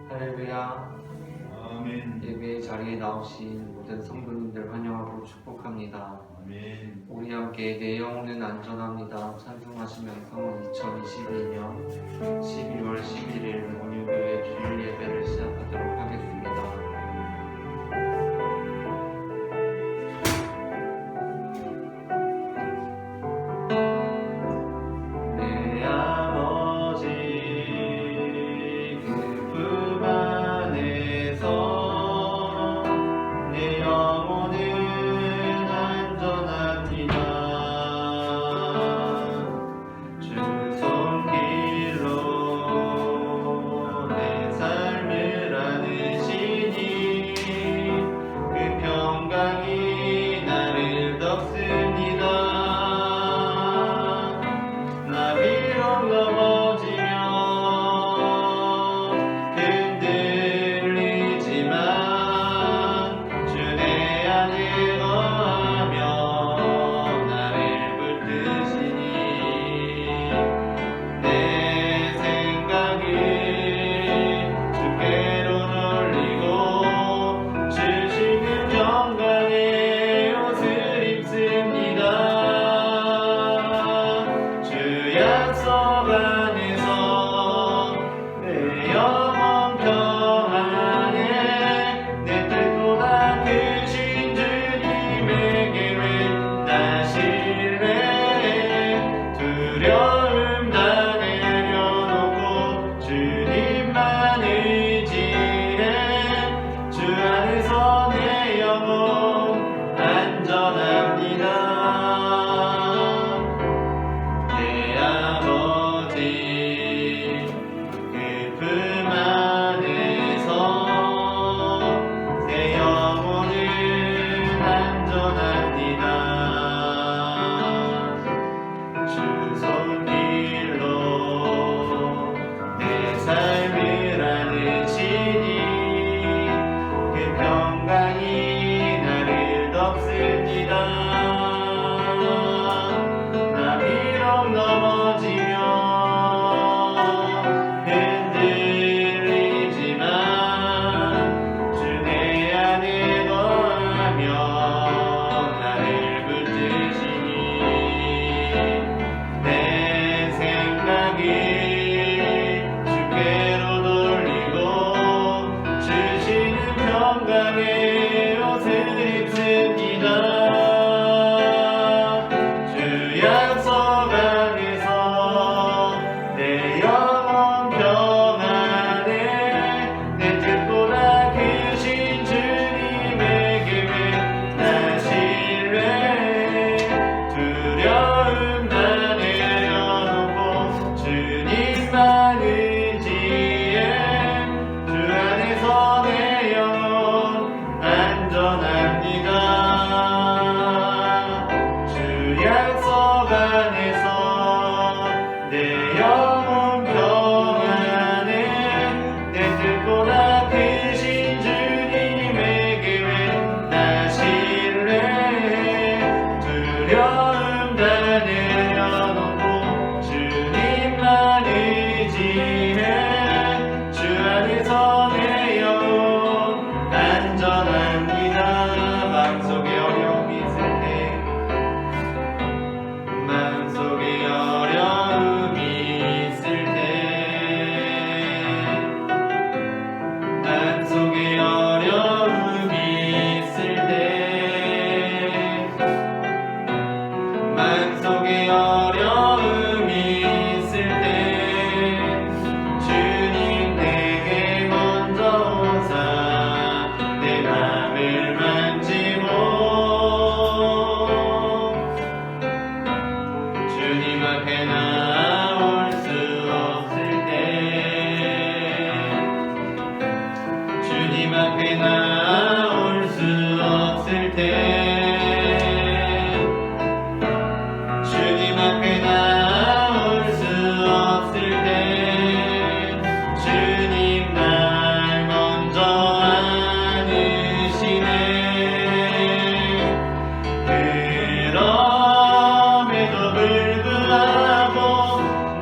할렐루야. 아멘. 예배의 자리에 나오신 모든 성도님들 환영하고 축복합니다. 아멘. 우리 함께 내 영혼은 안전합니다 찬송하시면서 2022년 12월 11일 온유교회 주일 예배를 시작하도록 하겠습니다.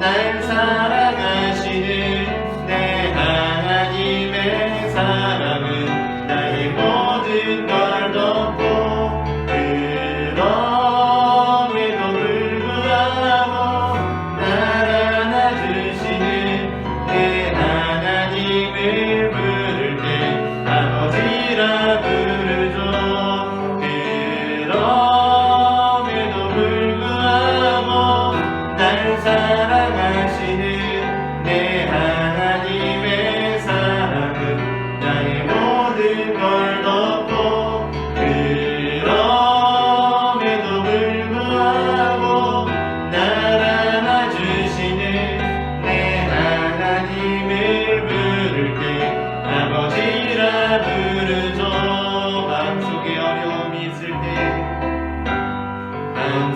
날 사랑하시는 내 하나님의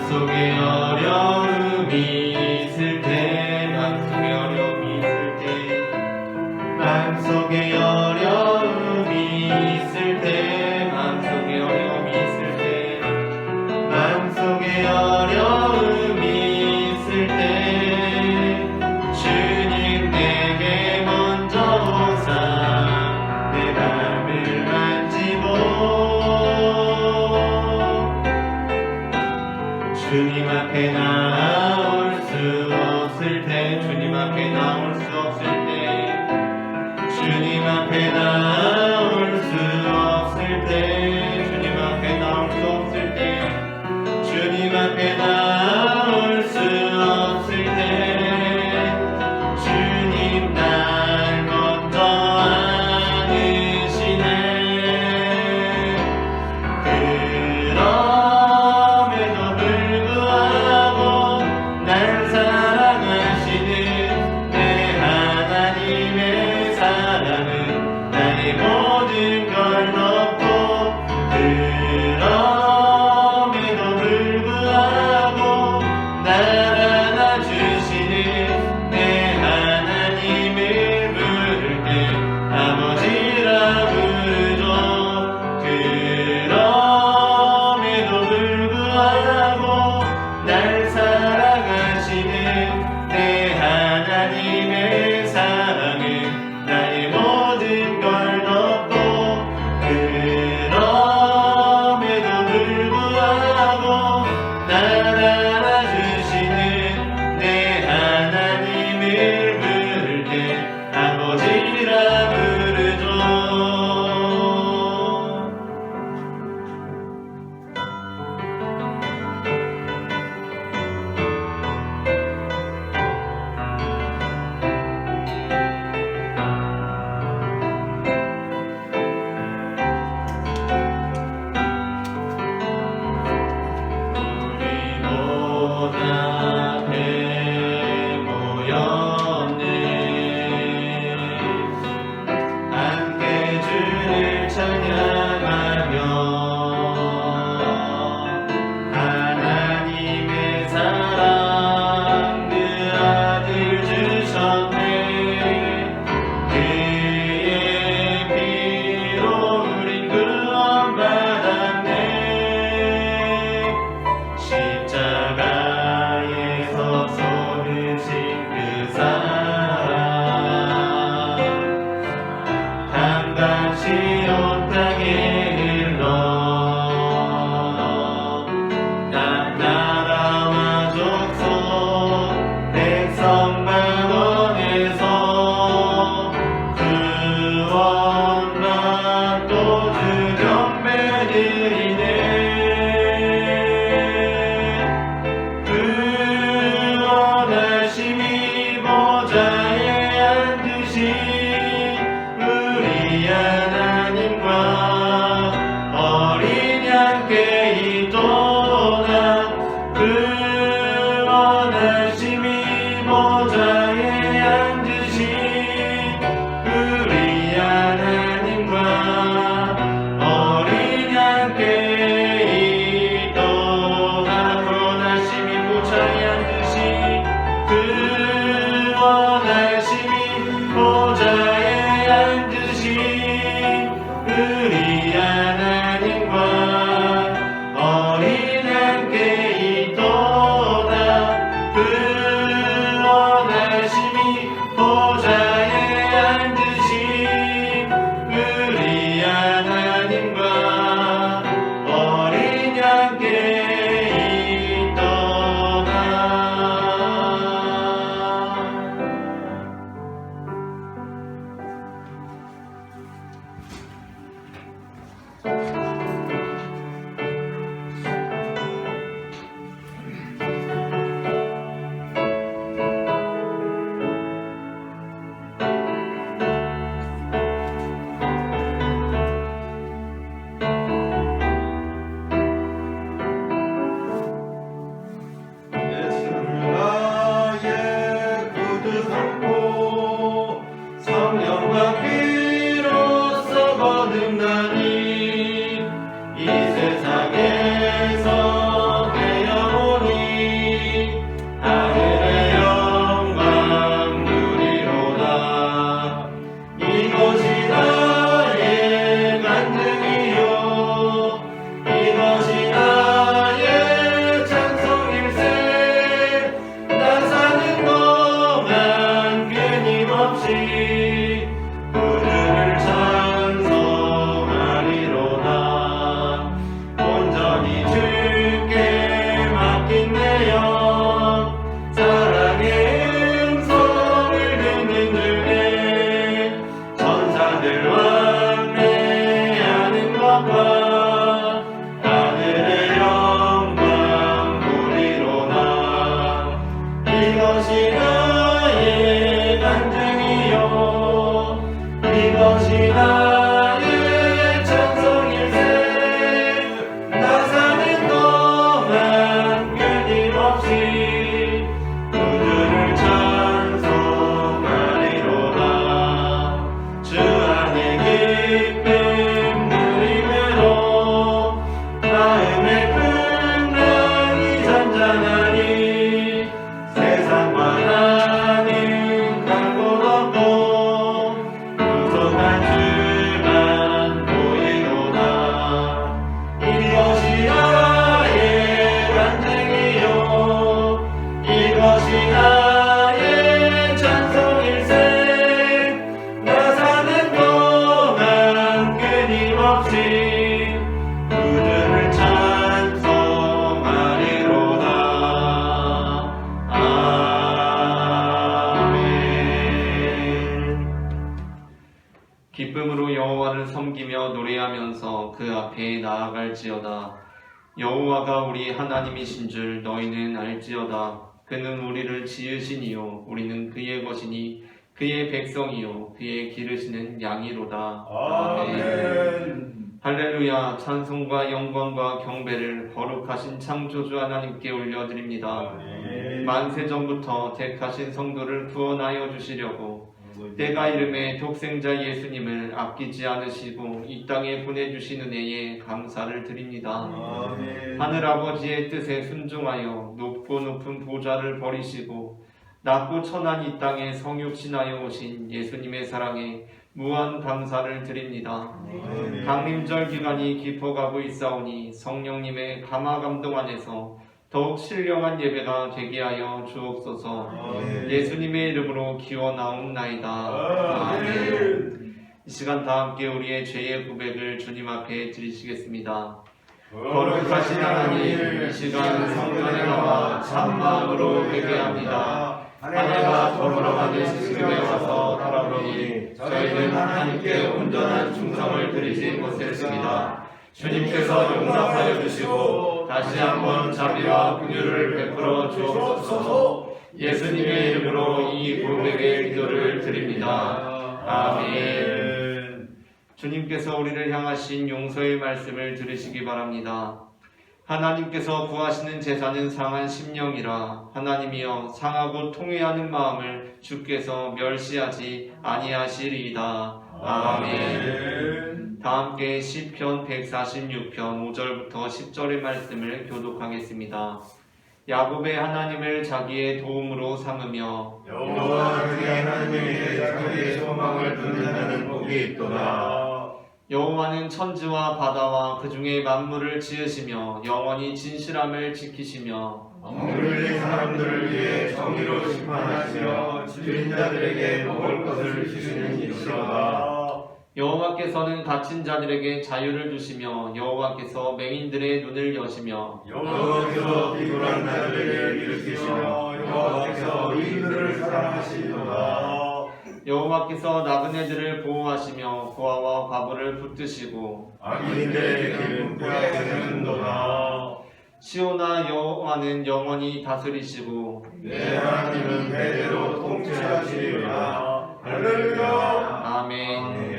맘속에 어려움이 있을 때 맘속에 어려움이 있을 때 맘속에 어려움이 있을 때 맘속에 어려움이 있을 때 맘속에 어려움이 있을 때 주님 내게 먼저 오사 내 맘을 만지고 주님 앞에 나올 수 없을 때 주님 앞에 나올 수 없을 때 주님 앞에 나올 수 없을 때 주님 앞에 나올 수 없을 때 주님 앞에 나올 수 없을 때 주님 날 먼저 안으시네 그럼에도 불구하고 날 사랑하시는 내 하나님의 사랑은 나의 모든 걸 덮고 그럼에도 불구하고 날 안아주시는 내 하나님을 부를 때 아버지라 부르죠 그럼에도 불구하고 날 사랑하시는 내 하나님의 사랑은 나의 모든 걸 덮고 그럼에도 불구하고 날 안아주시는 내 하나님을 부를 때 아버지라 부르죠 우리보다 배 모였네 함께 주를 찬양하며 하나님의 사랑 그 아들 주셨네 그의 피로 우린 구원받았네 십자가에서 쏟으신 그 사랑 한같이 온 땅에 흘러 각 나라와 족속 백성 만원에서 구원받고 주 경배 드리네 구원하심이 보좌에 앉으신 우리 하나님과 어린 양께 있도다 구원하심이 보좌에 앉으신 우리 하나님과 어린 양께 있도다 구원하심이 보좌에 앉으신 구원하심이 보좌에 앉으신 우리 하나님과 어린 양께 있도다 구원하심이 보좌에 앉으신 우리 하나님과 어린 양께 있도다 세상에서 내 영혼을 영광과 하늘의 영광 보리로다. 이것이 나의 간증이요 이것이 나의 찬송일세. 나 사는 동안 끊임없이 구주를 찬송하리로다. 주 안에 기쁨 누림으로 마음의 풍랑이 잔잔하니 세상과 나는 갈 곳 없고 구속한 주만 보이도다. 이것이 나의 간증이요 이것이 나의 찬송일세. 나 사는 동안 끊임없이 구주를 찬송하리로다. 아멘. 기쁨으로 여호와를 섬기며 노래하면서 그 앞에 나아갈지어다. 여호와가 우리 하나님이신 줄 너희는 알지어다. 그는 우리를 지으시니요 우리는 그의 것이니 그의 백성이요 그의 기르시는 양이로다. 아멘. 할렐루야. 찬송과 영광과 경배를 거룩하신 창조주 하나님께 올려드립니다. 아멘. 만세전부터 택하신 성도를 구원하여 주시려고 때가 이름에 독생자 예수님을 아끼지 않으시고 이 땅에 보내주신 은혜에 감사를 드립니다. 아멘. 하늘아버지의 뜻에 순종하여 높고 높은 보좌를 버리시고 낮고 천한 이 땅에 성육신하여 오신 예수님의 사랑에 무한 감사를 드립니다. 아멘. 강림절 기간이 깊어가고 있사오니 성령님의 감화 감동 안에서 더욱 신령한 예배가 되게 하여 주옵소서. 아멘. 예수님의 이름으로 기원하옵나이다. 아멘. 이 시간 다 함께 우리의 죄의 고백을 주님 앞에 드리시겠습니다. 거룩하신 하나님, 이 시간 성전에 나와 참마음으로 회개합니다. 하나님과 더불어가는 지금에 와서 돌아보니 저희는 하나님께 온전한 충성을 드리지 못했습니다. 주님께서 용서하여 주시고 다시 한번 자비와 긍휼을 베풀어 주옵소서. 예수님의 이름으로 이 고백의 기도를 드립니다. 아멘. 주님께서 우리를 향하신 용서의 말씀을 들으시기 바랍니다. 하나님께서 구하시는 제사는 상한 심령이라. 하나님이여 상하고 통회하는 마음을 주께서 멸시하지 아니하시리이다. 아멘. 다 함께 시편 146편 5절부터 10절의 말씀을 교독하겠습니다. 야곱의 하나님을 자기의 도움으로 삼으며 여호와 그의 하나님에게 자기의 소망을 두는 복이 있도다. 여호와는 천지와 바다와 그 중에 만물을 지으시며 영원히 진실함을 지키시며 억눌린 사람들을 위해 정의로 심판하시며 줄인 자들에게 먹을 것을 주시는 이시로다. 여호와께서는 갇힌 자들에게 자유를 주시며 여호와께서 맹인들의 눈을 여시며 여호와께서 비굴한 자들에게 일으키시며 여호와께서 의인들을 사랑하시도다. 여호와께서 나그네들을 보호하시며 고아와 과부를 붙드시고 악인들에게 문구하게 되는도다. 시온아 여호와는 영원히 다스리시고 내 하나님은 대대로 통치하시리라. 할렐루야. 아멘. 아멘.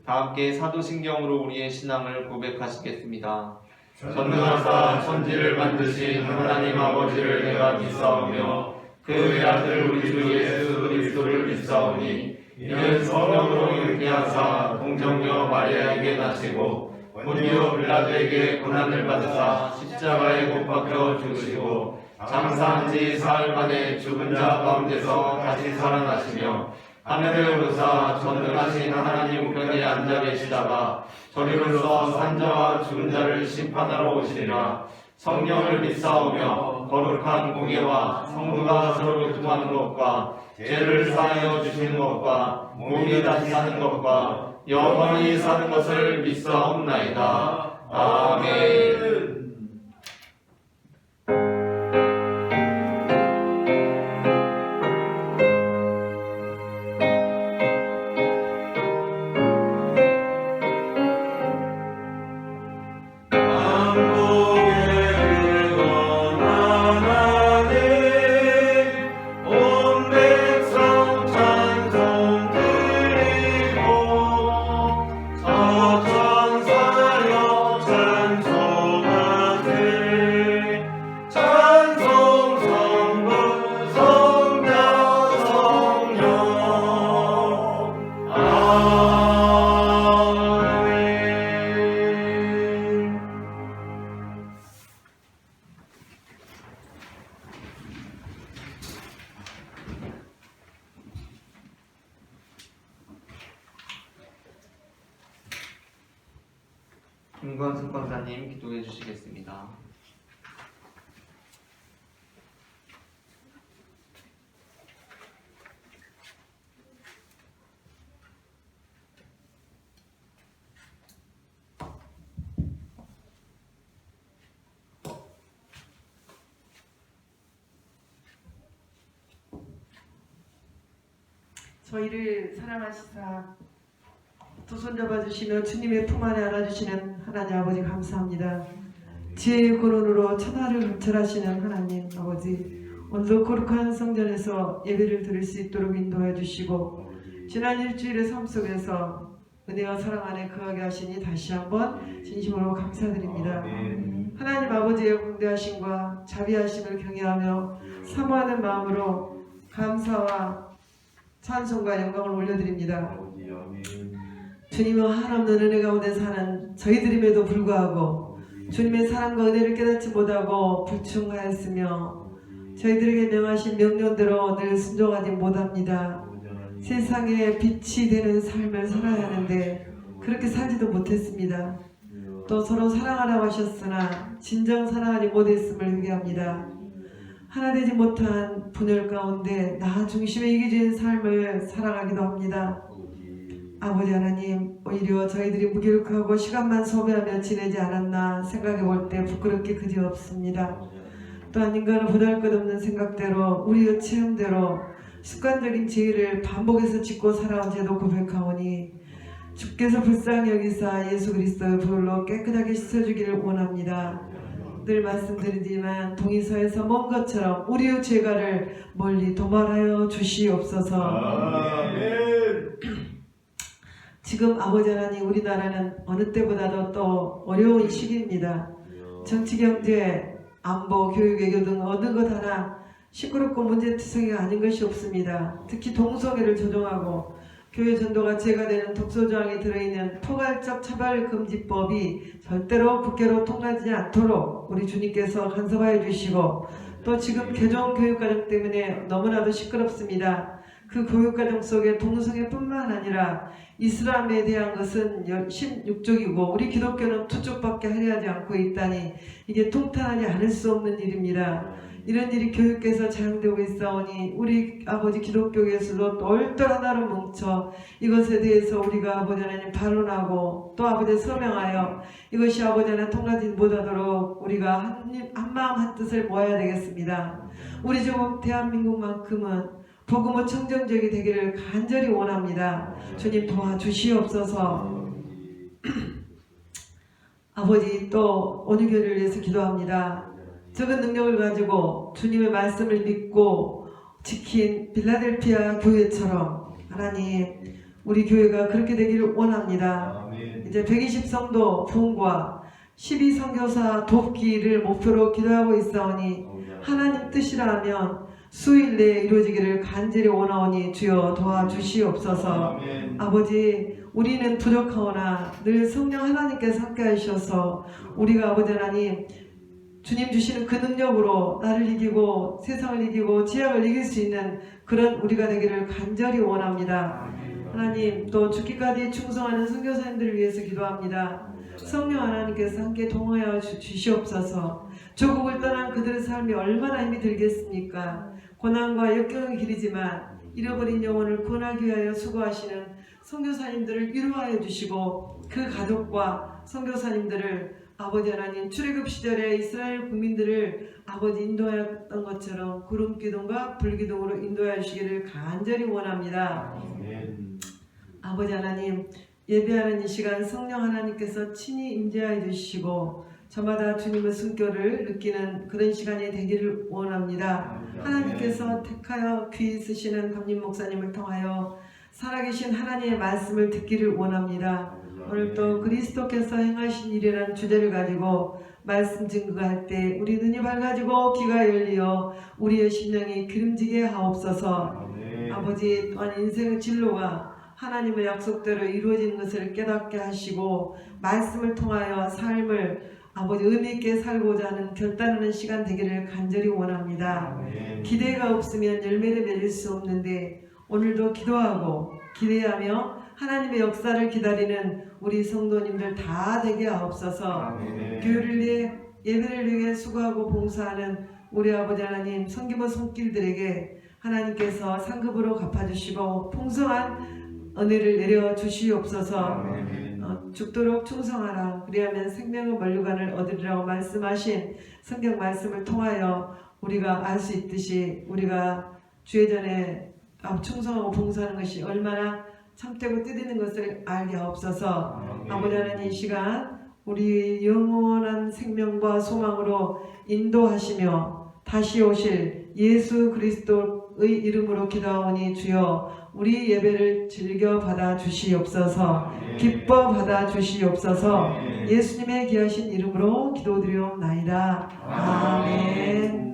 다 함께 사도신경으로 우리의 신앙을 고백하시겠습니다. 전능하사 천지를 만드신 하나님 아버지를 내가 믿사오며 그의 아들 우리 주 예수 그리스도를 믿사오니 이는 성령으로 잉태하사 동정녀 마리아에게 나시고 본디오 빌라도에게 고난을 받으사 십자가에 못 박혀 죽으시고 장사한 지 사흘 만에 죽은 자 가운데서 다시 살아나시며 하늘에 오르사 전능하신 하나님 우편에 앉아 계시다가 저리로서 산자와 죽은 자를 심판하러 오시리라. 성령을 믿사오며 거룩한 공예와 성부가 서로 교통하는 것과 죄를 사하여 주시는 것과 몸이 다시 사는 것과 영원히 사는 것을 믿사옵나이다. 아멘. 김관숙 권사님 기도해 주시겠습니다. 저희를 사랑하시사 두 손 잡아주시며 주님의 품 안에 안아주시는 하나님 아버지 감사합니다. 지혜의 근원으로 천하를 감찰하시는 하나님 아버지, 오늘도 거룩한 성전에서 예배를 드릴 수 있도록 인도해 주시고 지난 일주일의 삶 속에서 은혜와 사랑 안에 거하게 하시니 다시 한번 진심으로 감사드립니다. 하나님 아버지의 광대하심과 자비하심을 경외하며 사모하는 마음으로 감사와 찬송과 영광을 올려드립니다. 주님의 한없는 은혜 가운데 사는 저희들임에도 불구하고 주님의 사랑과 은혜를 깨닫지 못하고 불충하였으며 저희들에게 명하신 명령대로 늘 순종하지 못합니다. 세상에 빛이 되는 삶을 살아야 하는데 그렇게 살지도 못했습니다. 또 서로 사랑하라고 하셨으나 진정 사랑하지 못했음을 회개합니다. 하나 되지 못한 분열 가운데 나 중심에 이기주는 삶을 살아가기도 합니다. 아버지 하나님, 오히려 저희들이 무기력하고 시간만 소비하며 지내지 않았나 생각해 볼 때 부끄럽게 그지없습니다. 또한 인간은 보잘것없는 생각대로 우리의 체험대로 습관적인 죄를 반복해서 짓고 살아온 죄도 고백하오니 주께서 불쌍히 여기사 예수 그리스도의 보혈로 깨끗하게 씻어주기를 원합니다. 늘 말씀드리지만 동의서에서 먼 것처럼 우리의 죄가를 멀리 도말하여 주시옵소서. 아멘. 지금 아버지 하나님, 우리나라는 어느 때보다도 또 어려운 시기입니다. 정치, 경제, 안보, 교육, 외교 등 어느 것 하나 시끄럽고 문제투성이가 아닌 것이 없습니다. 특히 동성애를 조정하고 교회 전도가 죄가 되는 독소조항이 들어있는 포괄적 차별금지법이 절대로 국회로 통과되지 않도록 우리 주님께서 간섭하여 주시고, 또 지금 개종교육과정 때문에 너무나도 시끄럽습니다. 그 교육과정 속에 동성애뿐만 아니라 이슬람에 대한 것은 16쪽이고 우리 기독교는 2쪽밖에 하지 않고 있다니 이게 통탄하지 않을 수 없는 일입니다. 이런 일이 교육계에서 자행되고 있사오니 우리 아버지 기독교계에서도 똘똘 하나로 뭉쳐 이것에 대해서 우리가 아버지 하나님 반론하고 또 아버지 서명하여 이것이 아버지 하나님 통과하지 못하도록 우리가 한 마음 한 뜻을 모아야 되겠습니다. 우리 조국 대한민국만큼은 복음의 청정적이 되기를 간절히 원합니다. 주님 도와주시옵소서. 아버지, 또 온유교회를 위해서 기도합니다. 적은 능력을 가지고 주님의 말씀을 믿고 지킨 빌라델피아 교회처럼 하나님, 우리 교회가 그렇게 되기를 원합니다. 이제 120성도 부흥과 12선교사 돕기를 목표로 기도하고 있사오니 하나님 뜻이라면 수일 내에 이루어지기를 간절히 원하오니 주여 도와주시옵소서. 아버지, 우리는 부족하오나 늘 성령 하나님께서 함께 하셔서 우리가 아버지 하나님 주님 주시는 그 능력으로 나를 이기고 세상을 이기고 지약을 이길 수 있는 그런 우리가 되기를 간절히 원합니다. 하나님, 또 죽기까지 충성하는 선교사님들을 위해서 기도합니다. 성령 하나님께서 함께 동하여 주시옵소서. 조국을 떠난 그들의 삶이 얼마나 힘이 들겠습니까? 고난과 역경의 길이지만 잃어버린 영혼을 구원하기 위하여 수고하시는 선교사님들을 위로하여 주시고 그 가족과 선교사님들을 아버지 하나님 출애굽 시절에 이스라엘 국민들을 아버지 인도하였던 것처럼 구름기둥과 불기둥으로 인도하여 주시기를 간절히 원합니다. 아버지 하나님, 예배하는 이 시간 성령 하나님께서 친히 임재하여 주시고 저마다 주님의 숨결을 느끼는 그런 시간이 되기를 원합니다. 하나님께서 택하여 귀 쓰시는 담임 목사님을 통하여 살아계신 하나님의 말씀을 듣기를 원합니다. 오늘 또 그리스도께서 행하신 일이라는 주제를 가지고 말씀 증거할 때 우리 눈이 밝아지고 귀가 열리어 우리의 심령이 기름지게 하옵소서. 아버지, 또한 인생의 진로가 하나님의 약속대로 이루어지는 것을 깨닫게 하시고 말씀을 통하여 삶을 아버지 의미있게 살고자 하는 결단하는 시간 되기를 간절히 원합니다. 기대가 없으면 열매를 맺을 수 없는데 오늘도 기도하고 기대하며 하나님의 역사를 기다리는 우리 성도님들 다 되게 하옵소서. 교회를 위해 예배를 위해 수고하고 봉사하는 우리 아버지 하나님 섬기는 손길들에게 하나님께서 상급으로 갚아주시고 풍성한 은혜를 내려 주시옵소서. 죽도록 충성하라. 그리하면 생명의 면류관을 얻으리라고 말씀하신 성경 말씀을 통하여 우리가 알 수 있듯이 우리가 주의 전에 충성하고 봉사하는 것이 얼마나 참되고 뜻있는 것을 알게 하옵소서. 아버지 하나님 이 시간 우리 영원한 생명과 소망으로 인도하시며 다시 오실 예수 그리스도의 이름으로 기도하오니 주여 우리 예배를 즐겨 받아 주시옵소서. 기뻐 받아 주시옵소서. 예수님의 귀하신 이름으로 기도드리옵나이다. 아멘.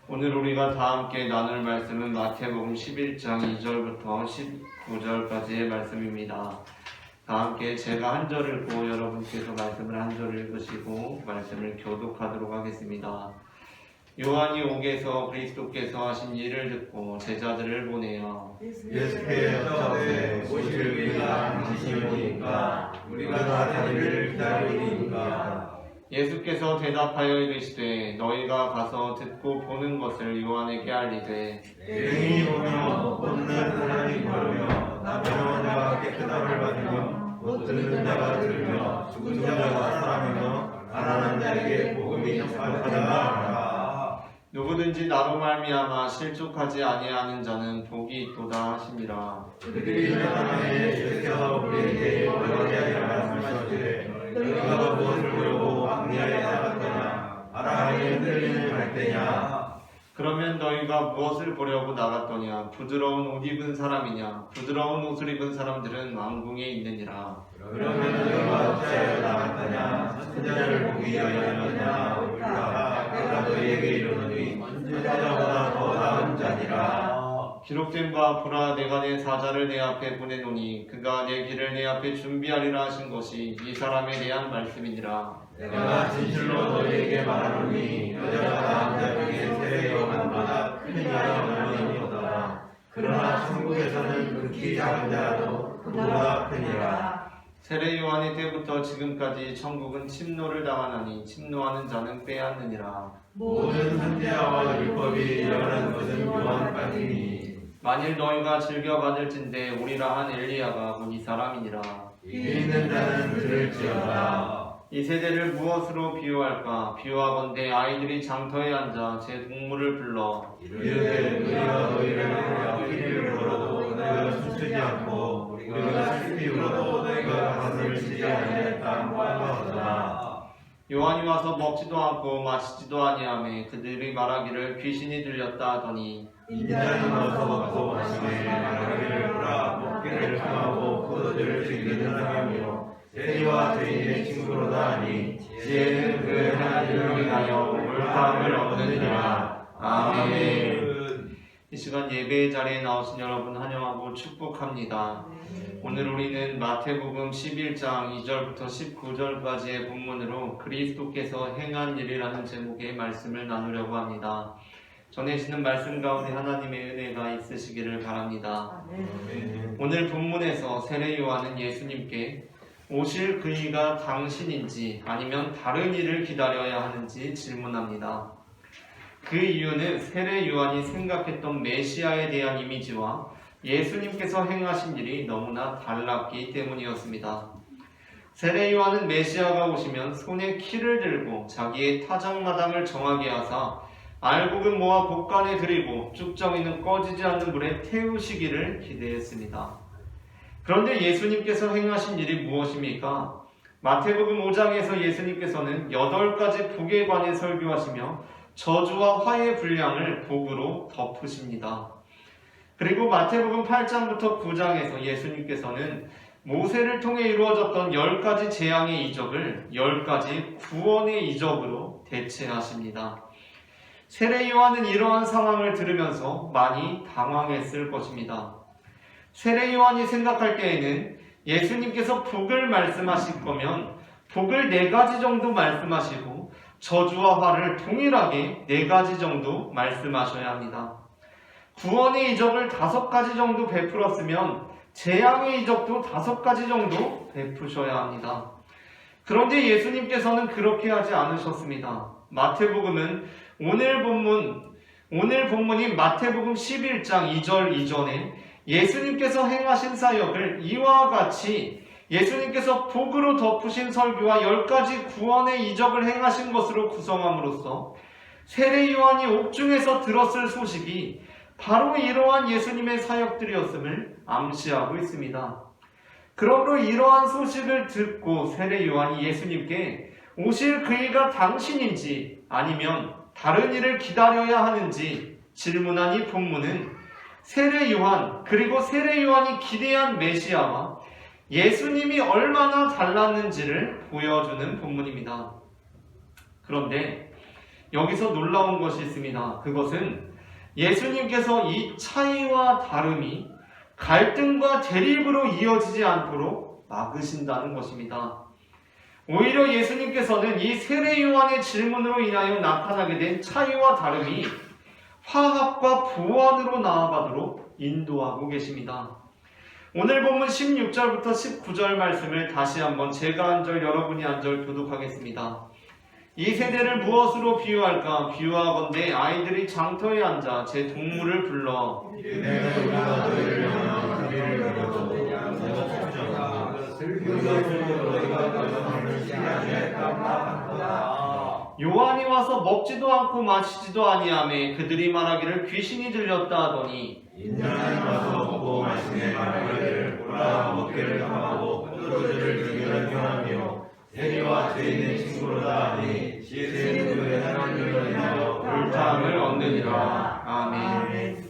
오늘 우리가 다 함께 나눌 말씀은 마태복음 11장 2절부터 19절까지의 말씀입니다. 다 함께 제가 한 절 읽고 여러분께서 말씀을 한 절 읽으시고 말씀을 교독하도록 하겠습니다. 요한이 옥에서 그리스도께서 하신 일을 듣고 제자들을 보내어 예수께서 저에 오실 위가 당신이오니까 우리가 다니를 기다리니까. 예수께서 대답하여 이르시되 너희가 가서 듣고 보는 것을 요한에게 알리되 능히 보며 보는 사람이 걸으며 나병원 자가 깨끗함을 받으며 못 듣는 자가 들으며 죽은 자가 살아나며 가난한 자에게 복음이 전파되라 하라. 누구든지 나로 말미암아 실족하지 아니하는 자는 복이 있도다 하시니라. 그들이 나타나에 예수께서 우리에게 여러 가지를 말씀하시되 너희가 무엇을 보려고 광야에 나갔더냐 바람이 흔들리는 갈대냐. 그러면 너희가 무엇을 보려고 나갔더냐? 부드러운 옷 입은 사람이냐? 부드러운 옷을 입은 사람들은 왕궁에 있느니라. 그러면 너희가 어찌하여 나갔더냐? 선지자를 보기 위하여냐? 우리가 내가 너희에게 이르노니 선지자보다 더 나은 자니라. 기록된 바 보라 내가 내 사자를 내 앞에 보내노니 그가 내 길을 내 앞에 준비하리라 하신 것이 이 사람에 대한 말씀이니라. 내가 진실로 너희에게 말하노니 여자가 남자 중에 세례요 한보다 큰 자가 없느니라. 그러나 천국에서는 극히 작은 자라도 그보다 크니라. 세례 요한의 때부터 지금까지 천국은 침노를 당하나니 침노하는 자는 빼앗느니라. 모든 선지자와 율법이 일어난 것은 요한까지니. 만일 너희가 즐겨 받을진대 우리라 한 엘리야가 곧 이 사람이니라. 믿는 자는 들을지어다. 이 세대를 무엇으로 비유할까? 비유하건대 아이들이 장터에 앉아 제 동물을 불러 이르되 우리가 너희를 피를 불어도 너희가 춤추지 않고 우리가 슬피 울어도 너희가 가슴을 치지 아니했다 하거니와. 요한이 와서 먹지도 않고 마시지도 아니하며 그들이 말하기를 귀신이 들렸다 하더니 인자는 와서 먹고 마시되 말하기를 보라 먹기를 통하고 포도주를 즐기는 사람이요 세리와 죄인의 친구로다 하니 지혜는 그 하나님을 위하여 옳다함을 얻느니라. 아멘. 이 시간 예배의 자리에 나오신 여러분 환영하고 축복합니다. 오늘 우리는 마태복음 11장 2절부터 19절까지의 본문으로 그리스도께서 행한 일이라는 제목의 말씀을 나누려고 합니다. 전해지는 말씀 가운데 하나님의 은혜가 있으시기를 바랍니다. 오늘 본문에서 세례 요한은 예수님께 오실 그이가 당신인지 아니면 다른 이를 기다려야 하는지 질문합니다. 그 이유는 세례 요한이 생각했던 메시아에 대한 이미지와 예수님께서 행하신 일이 너무나 달랐기 때문이었습니다. 세례 요한은 메시아가 오시면 손에 키를 들고 자기의 타작마당을 정하게 하사 알곡은 모아 곡간에 들이고 쭉정이는 꺼지지 않는 불에 태우시기를 기대했습니다. 그런데 예수님께서 행하신 일이 무엇입니까? 마태복음 5장에서 예수님께서는 8가지 복에 관해 설교하시며 저주와 화의 분량을 복으로 덮으십니다. 그리고 마태복음 8장부터 9장에서 예수님께서는 모세를 통해 이루어졌던 10가지 재앙의 이적을 10가지 구원의 이적으로 대체하십니다. 세례 요한은 이러한 상황을 들으면서 많이 당황했을 것입니다. 세례 요한이 생각할 때에는 예수님께서 복을 말씀하실 거면 복을 4가지 정도 말씀하시고 저주와 화를 동일하게 4가지 정도 말씀하셔야 합니다. 구원의 이적을 5가지 정도 베풀었으면 재앙의 이적도 5가지 정도 베푸셔야 합니다. 그런데 예수님께서는 그렇게 하지 않으셨습니다. 마태복음은 오늘 본문인 마태복음 11장 2절 이전에 예수님께서 행하신 사역을 이와 같이 예수님께서 복으로 덮으신 설교와 10가지 구원의 이적을 행하신 것으로 구성함으로써 세례 요한이 옥중에서 들었을 소식이 바로 이러한 예수님의 사역들이었음을 암시하고 있습니다. 그러므로 이러한 소식을 듣고 세례 요한이 예수님께 오실 그이가 당신인지 아니면 다른 이를 기다려야 하는지 질문한 이 본문은 세례 요한 그리고 세례 요한이 기대한 메시아와 예수님이 얼마나 달랐는지를 보여주는 본문입니다. 그런데 여기서 놀라운 것이 있습니다. 그것은 예수님께서 이 차이와 다름이 갈등과 대립으로 이어지지 않도록 막으신다는 것입니다. 오히려 예수님께서는 이 세례 요한의 질문으로 인하여 나타나게 된 차이와 다름이 화합과 보완으로 나아가도록 인도하고 계십니다. 오늘 본문 16절부터 19절 말씀을 다시 한번 제가 한 절 여러분이 한 절 교독하겠습니다. 이 세대를 무엇으로 비유할까? 비유하건대 아이들이 장터에 앉아 제 동물을 불러 내가 우리가 너희를 향한 우리를 불러도 내가 춤추잖아 우리가 불러도 너희가 가슴을 치지 아니했다. 요한이 와서 먹지도 않고 마시지도 아니하며 그들이 말하기를 귀신이 들렸다 하더니 인자는 와서 먹고 마시네 말하기를 보라 먹기를 통하고 포도주를 즐기는 사람이요 세리와 죄인의 친구로다 하니 지혜는 그의 하나님을 인하여 옳다함을 얻느니라. 아멘.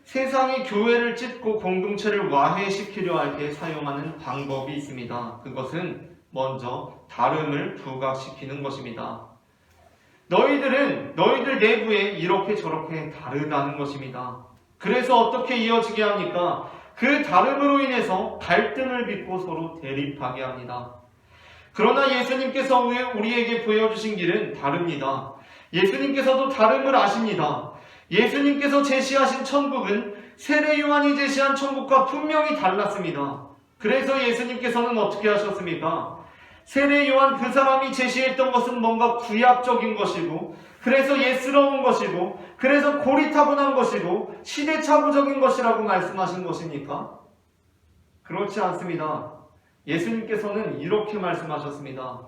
세상이 교회를 찢고 공동체를 와해시키려 할 때 사용하는 방법이 있습니다. 그것은 먼저 다름을 부각시키는 것입니다. 너희들 내부에 이렇게 저렇게 다르다는 것입니다. 그래서 어떻게 이어지게 합니까? 그 다름으로 인해서 갈등을 빚고 서로 대립하게 합니다. 그러나 예수님께서 우리에게 보여주신 길은 다릅니다. 예수님께서도 다름을 아십니다. 예수님께서 제시하신 천국은 세례 요한이 제시한 천국과 분명히 달랐습니다. 그래서 예수님께서는 어떻게 하셨습니까? 세례 요한 그 사람이 제시했던 것은 뭔가 구약적인 것이고, 그래서 예스러운 것이고, 그래서 고리타분한 것이고, 시대착오적인 것이라고 말씀하신 것입니까? 그렇지 않습니다. 예수님께서는 이렇게 말씀하셨습니다.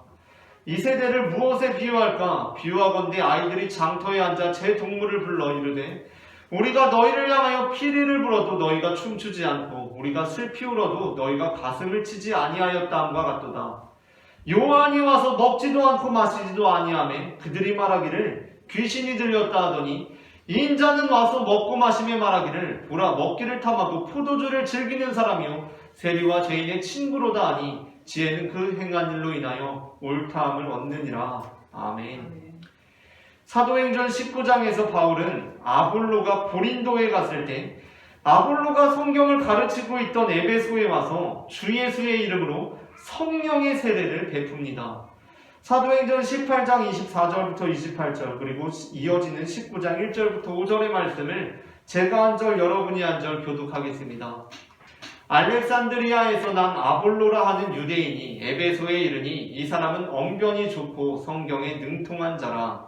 이 세대를 무엇에 비유할까? 비유하건대 아이들이 장터에 앉아 제 동물을 불러 이르되 우리가 너희를 향하여 피리를 불어도 너희가 춤추지 않고 우리가 슬피 울어도 너희가 가슴을 치지 아니하였다 함과 같도다. 요한이 와서 먹지도 않고 마시지도 아니하매 그들이 말하기를 귀신이 들렸다 하더니 인자는 와서 먹고 마시며 말하기를 보라 먹기를 탐하고 포도주를 즐기는 사람이요 세리와 죄인의 친구로다 하니 지혜는 그 행한 일로 인하여 옳다함을 얻느니라. 아멘. 사도행전 19장에서 바울은 아볼로가 고린도에 갔을 때 아볼로가 성경을 가르치고 있던 에베소에 와서 주 예수의 이름으로 성령의 세례를 베풉니다. 사도행전 18장 24절부터 28절 그리고 이어지는 19장 1절부터 5절의 말씀을 제가 한 절 여러분이 한 절 교독하겠습니다. 알렉산드리아에서 난 아볼로라 하는 유대인이 에베소에 이르니 이 사람은 언변이 좋고 성경에 능통한 자라.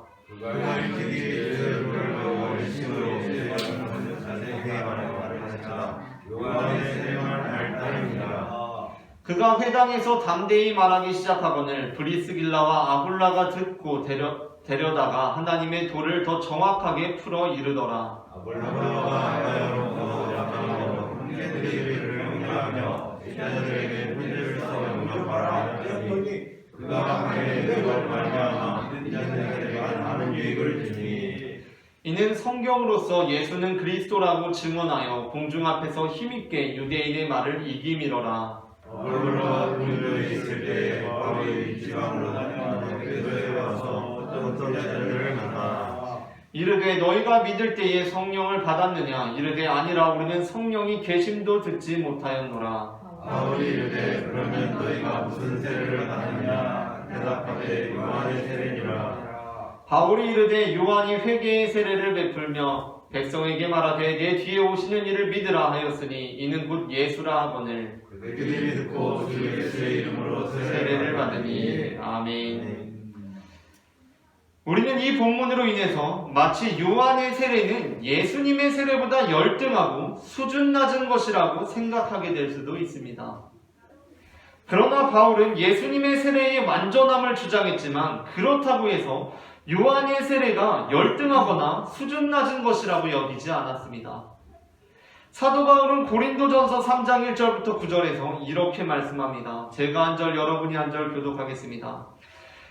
그가 회당에서 담대히 말하기 시작하거늘 브리스길라와 아굴라가 듣고 데려다가 하나님의 도를 더 정확하게 풀어 이르더라. 이는 성경으로서 예수는 그리스도라고 증언하여 공중 앞에서 힘있게 유대인의 말을 이기미러라. 아볼로가 고린도에 있을 때 바울이 지방으로 다녀와서 에베소에 와서 어떤 자들을 만나 이르되 너희가 믿을 때에 성령을 받았느냐? 이르되 아니라 우리는 성령이 계심도 듣지 못하였노라. 바울이 이르되 그러면 너희가 무슨 세례를 받았느냐? 대답하되 요한의 세례니라. 바울이 이르되 요한이 회개의 세례를 베풀며 백성에게 말하되 내 뒤에 오시는 이를 믿으라 하였으니 이는 곧 예수라 하거늘 그들이 듣고 주 예수의 이름으로 세례를 받으니. 아멘. 우리는 이 본문으로 인해서 마치 요한의 세례는 예수님의 세례보다 열등하고 수준 낮은 것이라고 생각하게 될 수도 있습니다. 그러나 바울은 예수님의 세례의 완전함을 주장했지만 그렇다고 해서 요한의 세례가 열등하거나 수준 낮은 것이라고 여기지 않았습니다. 사도 바울은 고린도전서 3장 1절부터 9절에서 이렇게 말씀합니다. 제가 한 절 여러분이 한 절 교독하겠습니다.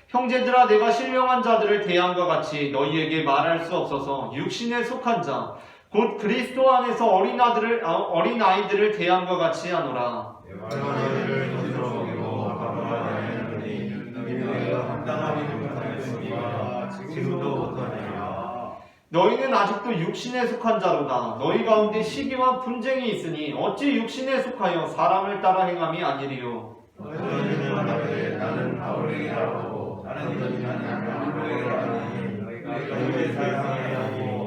형제들아 내가 신령한 자들을 대함과 같이 너희에게 말할 수 없어서 육신에 속한 자 곧 그리스도 안에서 어린아이들을 대함과 같이 하노라. 너희를 스스로 보고 바보라 하였느니 너희가 합당하지 못하였으니까 지금도 못하느니라. 너희는 아직도 육신에 속한 자로다. 너희 가운데 시기와 분쟁이 있으니 어찌 육신에 속하여 사람을 따라 행함이 아니리요. 너희는 말하되 나는 바울이라고 다른 이는 나는 바울이라니 너희가 왜 사랑하냐고.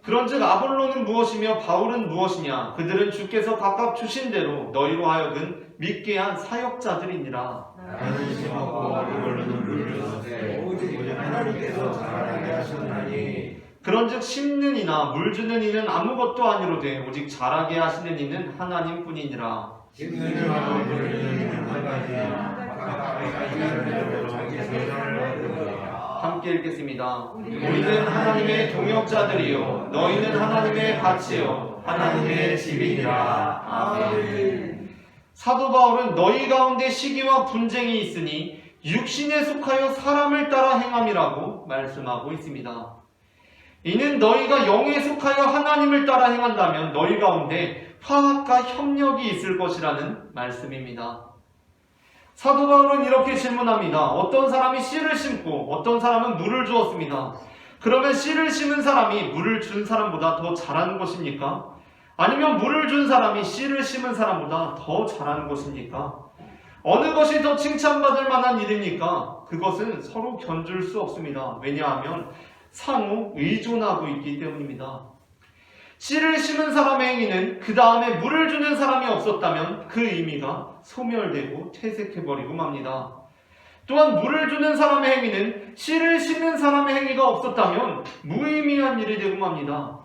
그런즉 아볼로는 무엇이며 바울은 무엇이냐? 그들은 주께서 각각 주신 대로 너희로 하여금 믿게 한 사역자들이니라. 나는 심었고 아볼로는 물을 줬으되 오직 하나님께서 자라게 하셨나니. 그런즉 심는 이나 물 주는 이는 아무것도 아니로되 오직 자라게 하시는 이는 하나님뿐이니라. 심는 이와 물을 주는 이는 한 가지나 각각 자기 대로 자기 세상을 받으리라. 함께 읽겠습니다. 우리는 하나님의 동역자들이요 너희는 하나님의 밭이요 하나님의 집이니라. 아멘. 사도 바울은 너희 가운데 시기와 분쟁이 있으니 육신에 속하여 사람을 따라 행함이라고 말씀하고 있습니다. 이는 너희가 영에 속하여 하나님을 따라 행한다면 너희 가운데 화합과 협력이 있을 것이라는 말씀입니다. 사도 바울은 이렇게 질문합니다. 어떤 사람이 씨를 심고 어떤 사람은 물을 주었습니다. 그러면 씨를 심은 사람이 물을 준 사람보다 더 잘하는 것입니까? 아니면 물을 준 사람이 씨를 심은 사람보다 더 잘하는 것입니까? 어느 것이 더 칭찬받을 만한 일입니까? 그것은 서로 견줄 수 없습니다. 왜냐하면 상호 의존하고 있기 때문입니다. 씨를 심은 사람의 행위는 그 다음에 물을 주는 사람이 없었다면 그 의미가 소멸되고 퇴색해버리고 맙니다. 또한 물을 주는 사람의 행위는 씨를 심는 사람의 행위가 없었다면 무의미한 일이 되고 맙니다.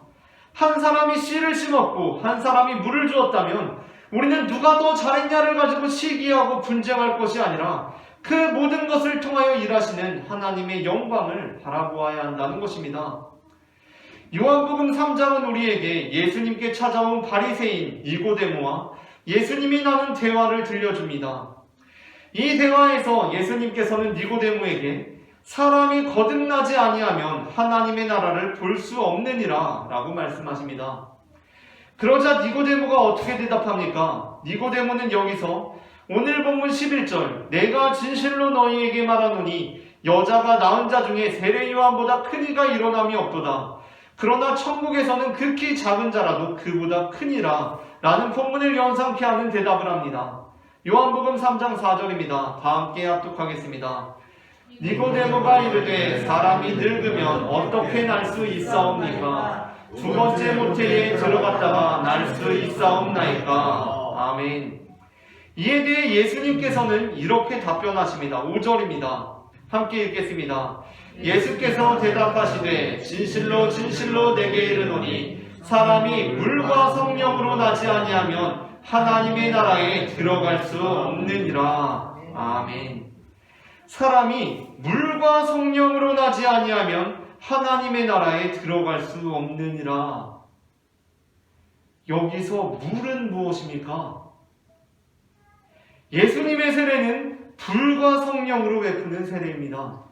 한 사람이 씨를 심었고 한 사람이 물을 주었다면 우리는 누가 더 잘했냐를 가지고 시기하고 분쟁할 것이 아니라 그 모든 것을 통하여 일하시는 하나님의 영광을 바라보아야 한다는 것입니다. 요한복음 3장은 우리에게 예수님께 찾아온 바리새인 니고데모와 예수님이 나눈 대화를 들려줍니다. 이 대화에서 예수님께서는 니고데모에게 사람이 거듭나지 아니하면 하나님의 나라를 볼 수 없느니라 라고 말씀하십니다. 그러자 니고데모가 어떻게 대답합니까? 니고데모는 여기서 오늘 본문 11절 내가 진실로 너희에게 말하노니 여자가 낳은 자 중에 세례 요한보다 큰 이가 일어남이 없도다. 그러나 천국에서는 극히 작은 자라도 그보다 크니라 라는 본문을 연상케 하는 대답을 합니다. 요한복음 3장 4절입니다. 다 함께 합독하겠습니다. 니고데모가 이르되 사람이 늙으면 어떻게 날 수 있사옵니까? 두 번째 모태에 들어갔다가 날 수 있사옵나이까? 아멘. 이에 대해 예수님께서는 이렇게 답변하십니다. 5절입니다. 함께 읽겠습니다. 예수께서 대답하시되 진실로 진실로 내게 이르노니 사람이 물과 성령으로 나지 아니하면 하나님의 나라에 들어갈 수 없느니라. 아멘. 사람이 물과 성령으로 나지 아니하면 하나님의 나라에 들어갈 수 없느니라. 여기서 물은 무엇입니까? 예수님의 세례는 불과 성령으로 베푸는 세례입니다.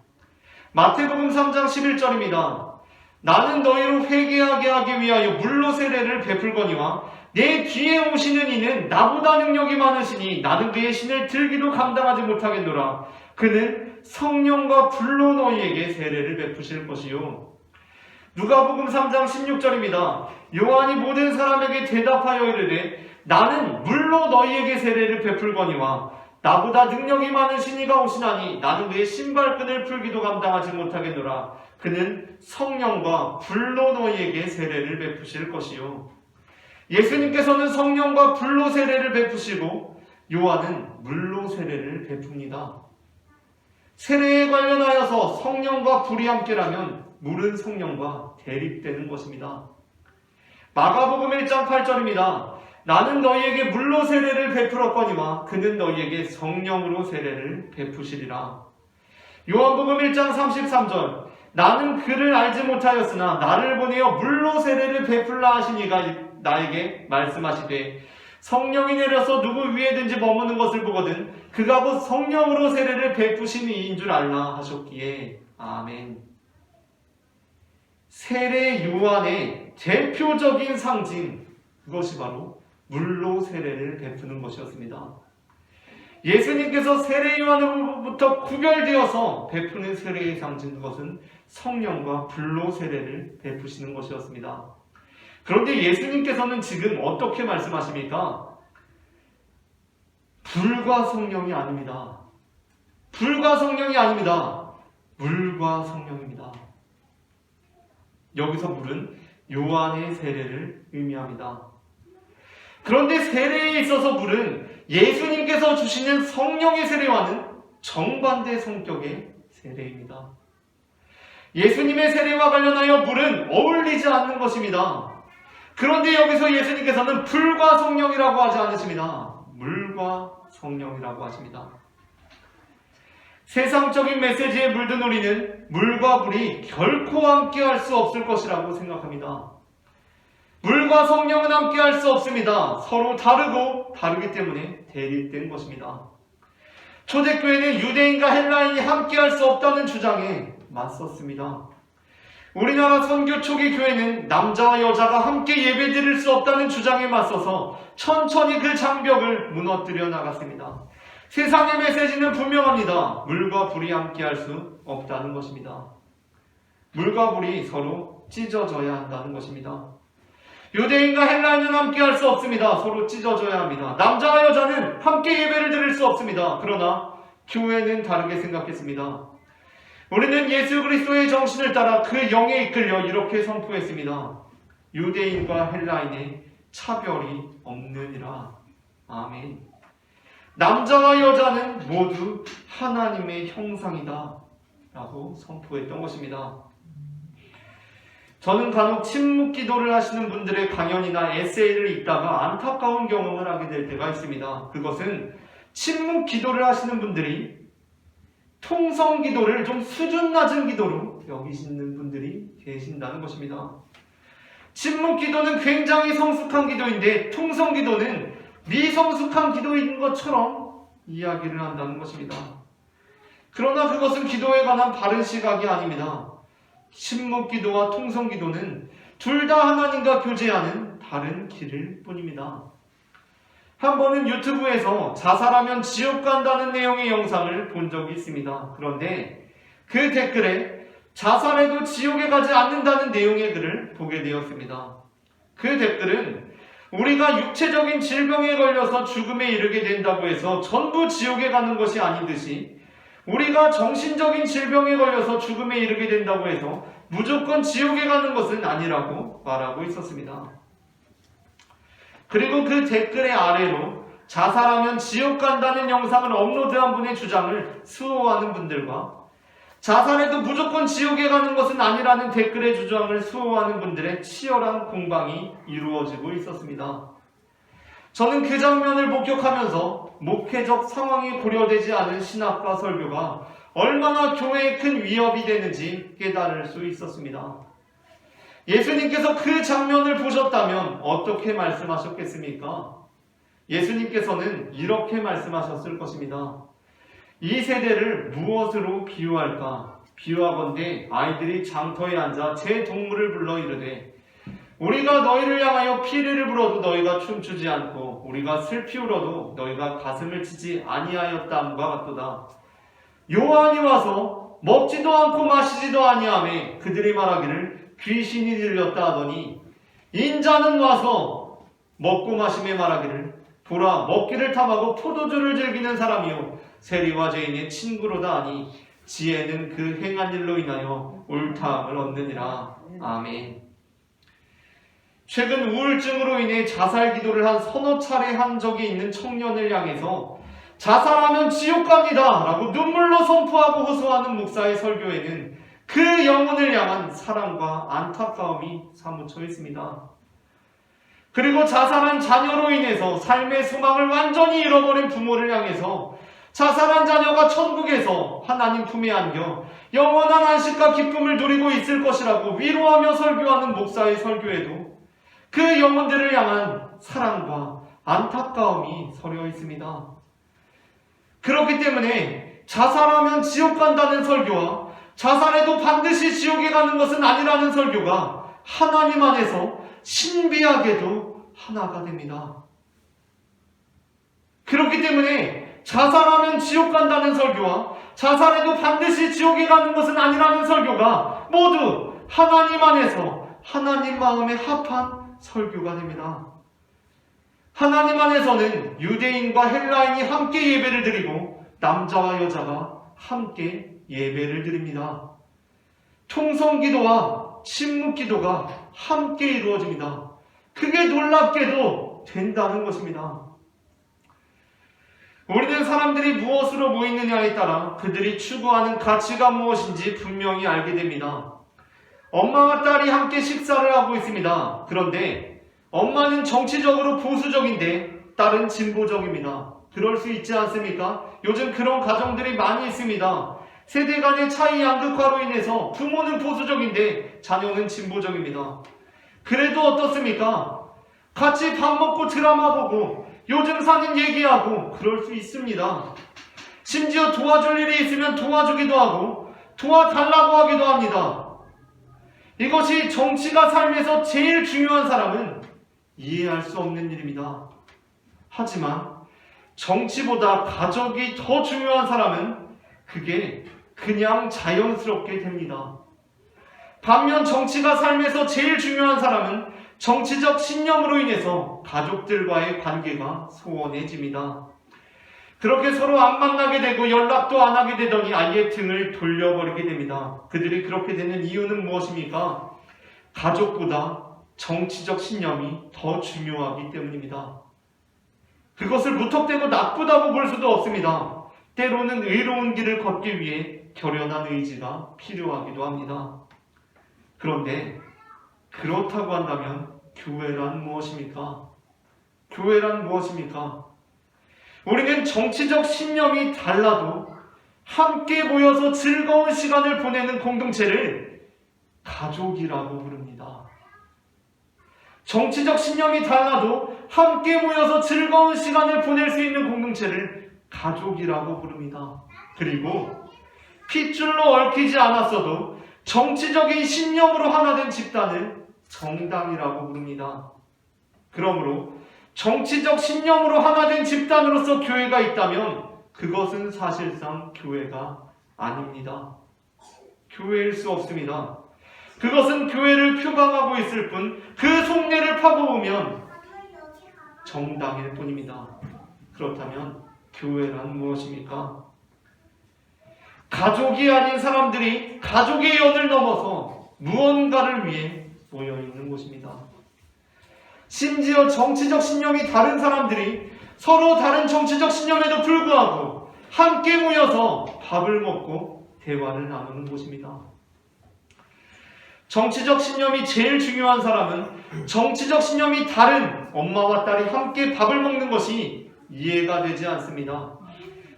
마태복음 3장 11절입니다. 나는 너희로 회개하게 하기 위하여 물로 세례를 베풀거니와 내 뒤에 오시는 이는 나보다 능력이 많으시니 나는 그의 신을 들기도 감당하지 못하겠노라. 그는 성령과 불로 너희에게 세례를 베푸실 것이요. 누가복음 3장 16절입니다. 요한이 모든 사람에게 대답하여 이르되 나는 물로 너희에게 세례를 베풀거니와 나보다 능력이 많으신 이가 오시나니 나는 그의 신발끈을 풀기도 감당하지 못하겠노라. 그는 성령과 불로 너희에게 세례를 베푸실 것이요. 예수님께서는 성령과 불로 세례를 베푸시고 요한은 물로 세례를 베풉니다. 세례에 관련하여서 성령과 불이 함께라면 물은 성령과 대립되는 것입니다. 마가복음 1장 8절입니다. 나는 너희에게 물로 세례를 베풀었거니와 그는 너희에게 성령으로 세례를 베푸시리라. 요한복음 1장 33절 나는 그를 알지 못하였으나 나를 보내어 물로 세례를 베풀라 하신 이가 나에게 말씀하시되 성령이 내려서 누구 위에든지 머무는 것을 보거든 그가 곧 성령으로 세례를 베푸신 이인 줄 알라 하셨기에. 아멘. 세례 요한의 대표적인 상징, 그것이 바로 물로 세례를 베푸는 것이었습니다. 예수님께서 세례 요한으로부터 구별되어서 베푸는 세례의 상징, 그것은 성령과 불로 세례를 베푸시는 것이었습니다. 그런데 예수님께서는 지금 어떻게 말씀하십니까? 불과 성령이 아닙니다. 불과 성령이 아닙니다. 물과 성령입니다. 여기서 물은 요한의 세례를 의미합니다. 그런데 세례에 있어서 물은 예수님께서 주시는 성령의 세례와는 정반대 성격의 세례입니다. 예수님의 세례와 관련하여 물은 어울리지 않는 것입니다. 그런데 여기서 예수님께서는 불과 성령이라고 하지 않으십니다. 물과 성령이라고 하십니다. 세상적인 메시지에 물든 우리는 물과 불이 결코 함께할 수 없을 것이라고 생각합니다. 물과 성령은 함께할 수 없습니다. 서로 다르고 다르기 때문에 대립된 것입니다. 초대교회는 유대인과 헬라인이 함께할 수 없다는 주장에 맞섰습니다. 우리나라 선교 초기 교회는 남자와 여자가 함께 예배드릴 수 없다는 주장에 맞서서 천천히 그 장벽을 무너뜨려 나갔습니다. 세상의 메시지는 분명합니다. 물과 불이 함께할 수 없다는 것입니다. 물과 불이 서로 찢어져야 한다는 것입니다. 유대인과 헬라인은 함께할 수 없습니다. 서로 찢어져야 합니다. 남자와 여자는 함께 예배를 드릴 수 없습니다. 그러나 교회는 다르게 생각했습니다. 우리는 예수 그리스도의 정신을 따라 그 영에 이끌려 이렇게 선포했습니다. 유대인과 헬라인의 차별이 없느니라. 아멘. 남자와 여자는 모두 하나님의 형상이다 라고 선포했던 것입니다. 저는 간혹 침묵 기도를 하시는 분들의 강연이나 에세이를 읽다가 안타까운 경험을 하게 될 때가 있습니다. 그것은 침묵 기도를 하시는 분들이 통성 기도를 좀 수준 낮은 기도로 여기시는 분들이 계신다는 것입니다. 침묵 기도는 굉장히 성숙한 기도인데 통성 기도는 미성숙한 기도인 것처럼 이야기를 한다는 것입니다. 그러나 그것은 기도에 관한 바른 시각이 아닙니다. 침묵 기도와 통성 기도는 둘 다 하나님과 교제하는 다른 길일 뿐입니다. 한 번은 유튜브에서 자살하면 지옥 간다는 내용의 영상을 본 적이 있습니다. 그런데 그 댓글에 자살해도 지옥에 가지 않는다는 내용의 글을 보게 되었습니다. 그 댓글은 우리가 육체적인 질병에 걸려서 죽음에 이르게 된다고 해서 전부 지옥에 가는 것이 아닌 듯이 우리가 정신적인 질병에 걸려서 죽음에 이르게 된다고 해서 무조건 지옥에 가는 것은 아니라고 말하고 있었습니다. 그리고 그 댓글의 아래로 자살하면 지옥 간다는 영상을 업로드한 분의 주장을 수호하는 분들과 자살해도 무조건 지옥에 가는 것은 아니라는 댓글의 주장을 수호하는 분들의 치열한 공방이 이루어지고 있었습니다. 저는 그 장면을 목격하면서 목회적 상황이 고려되지 않은 신학과 설교가 얼마나 교회에 큰 위협이 되는지 깨달을 수 있었습니다. 예수님께서 그 장면을 보셨다면 어떻게 말씀하셨겠습니까? 예수님께서는 이렇게 말씀하셨을 것입니다. 이 세대를 무엇으로 비유할까? 비유하건대 아이들이 장터에 앉아 제 동물을 불러 이르되 우리가 너희를 향하여 피리를 불어도 너희가 춤추지 않고 우리가 슬피 울어도 너희가 가슴을 치지 아니하였다함과 같도다. 요한이 와서 먹지도 않고 마시지도 아니하며 그들이 말하기를 귀신이 들렸다 하더니 인자는 와서 먹고 마심에 말하기를 보라 먹기를 탐하고 포도주를 즐기는 사람이요 세리와 죄인의 친구로다 하니 지혜는 그 행한 일로 인하여 옳다함을 얻느니라. 아멘. 최근 우울증으로 인해 자살 기도를 한 서너 차례 한 적이 있는 청년을 향해서 자살하면 지옥 갑니다 라고 눈물로 선포하고 호소하는 목사의 설교에는 그 영혼을 향한 사랑과 안타까움이 사무쳐 있습니다. 그리고 자살한 자녀로 인해서 삶의 소망을 완전히 잃어버린 부모를 향해서 자살한 자녀가 천국에서 하나님 품에 안겨 영원한 안식과 기쁨을 누리고 있을 것이라고 위로하며 설교하는 목사의 설교에도 그 영혼들을 향한 사랑과 안타까움이 서려 있습니다. 그렇기 때문에 자살하면 지옥 간다는 설교와 자살해도 반드시 지옥에 가는 것은 아니라는 설교가 하나님 안에서 신비하게도 하나가 됩니다. 그렇기 때문에 자살하면 지옥 간다는 설교와 자살해도 반드시 지옥에 가는 것은 아니라는 설교가 모두 하나님 안에서 하나님 마음에 합한 설교가 됩니다. 하나님 안에서는 유대인과 헬라인이 함께 예배를 드리고 남자와 여자가 함께 예배를 드립니다. 통성기도와 침묵기도가 함께 이루어집니다. 그게 놀랍게도 된다는 것입니다. 우리는 사람들이 무엇으로 모이느냐에 따라 그들이 추구하는 가치가 무엇인지 분명히 알게 됩니다. 엄마와 딸이 함께 식사를 하고 있습니다. 그런데 엄마는 정치적으로 보수적인데 딸은 진보적입니다. 그럴 수 있지 않습니까? 요즘 그런 가정들이 많이 있습니다. 세대 간의 차이 양극화로 인해서 부모는 보수적인데 자녀는 진보적입니다. 그래도 어떻습니까? 같이 밥 먹고 드라마 보고 요즘 사는 얘기하고 그럴 수 있습니다. 심지어 도와줄 일이 있으면 도와주기도 하고 도와달라고 하기도 합니다. 이것이 정치가 삶에서 제일 중요한 사람은 이해할 수 없는 일입니다. 하지만 정치보다 가족이 더 중요한 사람은 그게 그냥 자연스럽게 됩니다. 반면 정치가 삶에서 제일 중요한 사람은 정치적 신념으로 인해서 가족들과의 관계가 소원해집니다. 그렇게 서로 안 만나게 되고 연락도 안 하게 되더니 아예 등을 돌려버리게 됩니다. 그들이 그렇게 되는 이유는 무엇입니까? 가족보다 정치적 신념이 더 중요하기 때문입니다. 그것을 무턱대고 나쁘다고 볼 수도 없습니다. 때로는 의로운 길을 걷기 위해 결연한 의지가 필요하기도 합니다. 그런데 그렇다고 한다면 교회란 무엇입니까? 교회란 무엇입니까? 우리는 정치적 신념이 달라도 함께 모여서 즐거운 시간을 보내는 공동체를 가족이라고 부릅니다. 정치적 신념이 달라도 함께 모여서 즐거운 시간을 보낼 수 있는 공동체를 가족이라고 부릅니다. 그리고 핏줄로 얽히지 않았어도 정치적인 신념으로 하나 된 집단을 정당이라고 부릅니다. 그러므로 정치적 신념으로 하나 된 집단으로서 교회가 있다면 그것은 사실상 교회가 아닙니다. 교회일 수 없습니다. 그것은 교회를 표방하고 있을 뿐 그 속내를 파보면 정당일 뿐입니다. 그렇다면 교회란 무엇입니까? 가족이 아닌 사람들이 가족의 연을 넘어서 무언가를 위해 모여있는 곳입니다. 심지어 정치적 신념이 다른 사람들이 서로 다른 정치적 신념에도 불구하고 함께 모여서 밥을 먹고 대화를 나누는 곳입니다. 정치적 신념이 제일 중요한 사람은 정치적 신념이 다른 엄마와 딸이 함께 밥을 먹는 것이 이해가 되지 않습니다.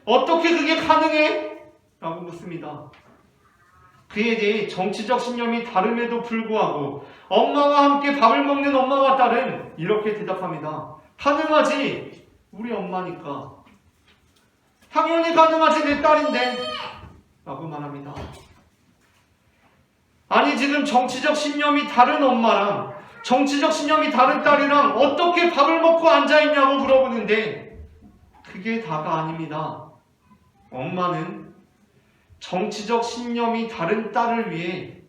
어떻게 그게 가능해? 라고 묻습니다. 그에 대해 정치적 신념이 다름에도 불구하고 엄마와 함께 밥을 먹는 엄마와 딸은 이렇게 대답합니다. 가능하지. 우리 엄마니까. 당연히 가능하지. 내 딸인데. 라고 말합니다. 아니 지금 정치적 신념이 다른 엄마랑 정치적 신념이 다른 딸이랑 어떻게 밥을 먹고 앉아있냐고 물어보는데 그게 다가 아닙니다. 엄마는 정치적 신념이 다른 딸을 위해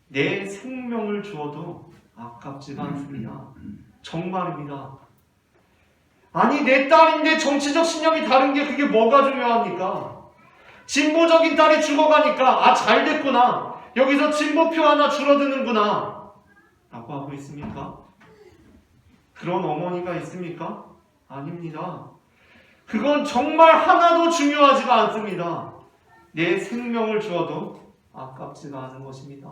내 생명을 주어도 아깝지가 않습니다. 정말입니다. 아니 내 딸인데 정치적 신념이 다른 게 그게 뭐가 중요합니까? 진보적인 딸이 죽어가니까 아 잘됐구나. 여기서 진보표 하나 줄어드는구나 라고 하고 있습니까? 그런 어머니가 있습니까? 아닙니다. 그건 정말 하나도 중요하지가 않습니다. 내 생명을 주어도 아깝지가 않은 것입니다.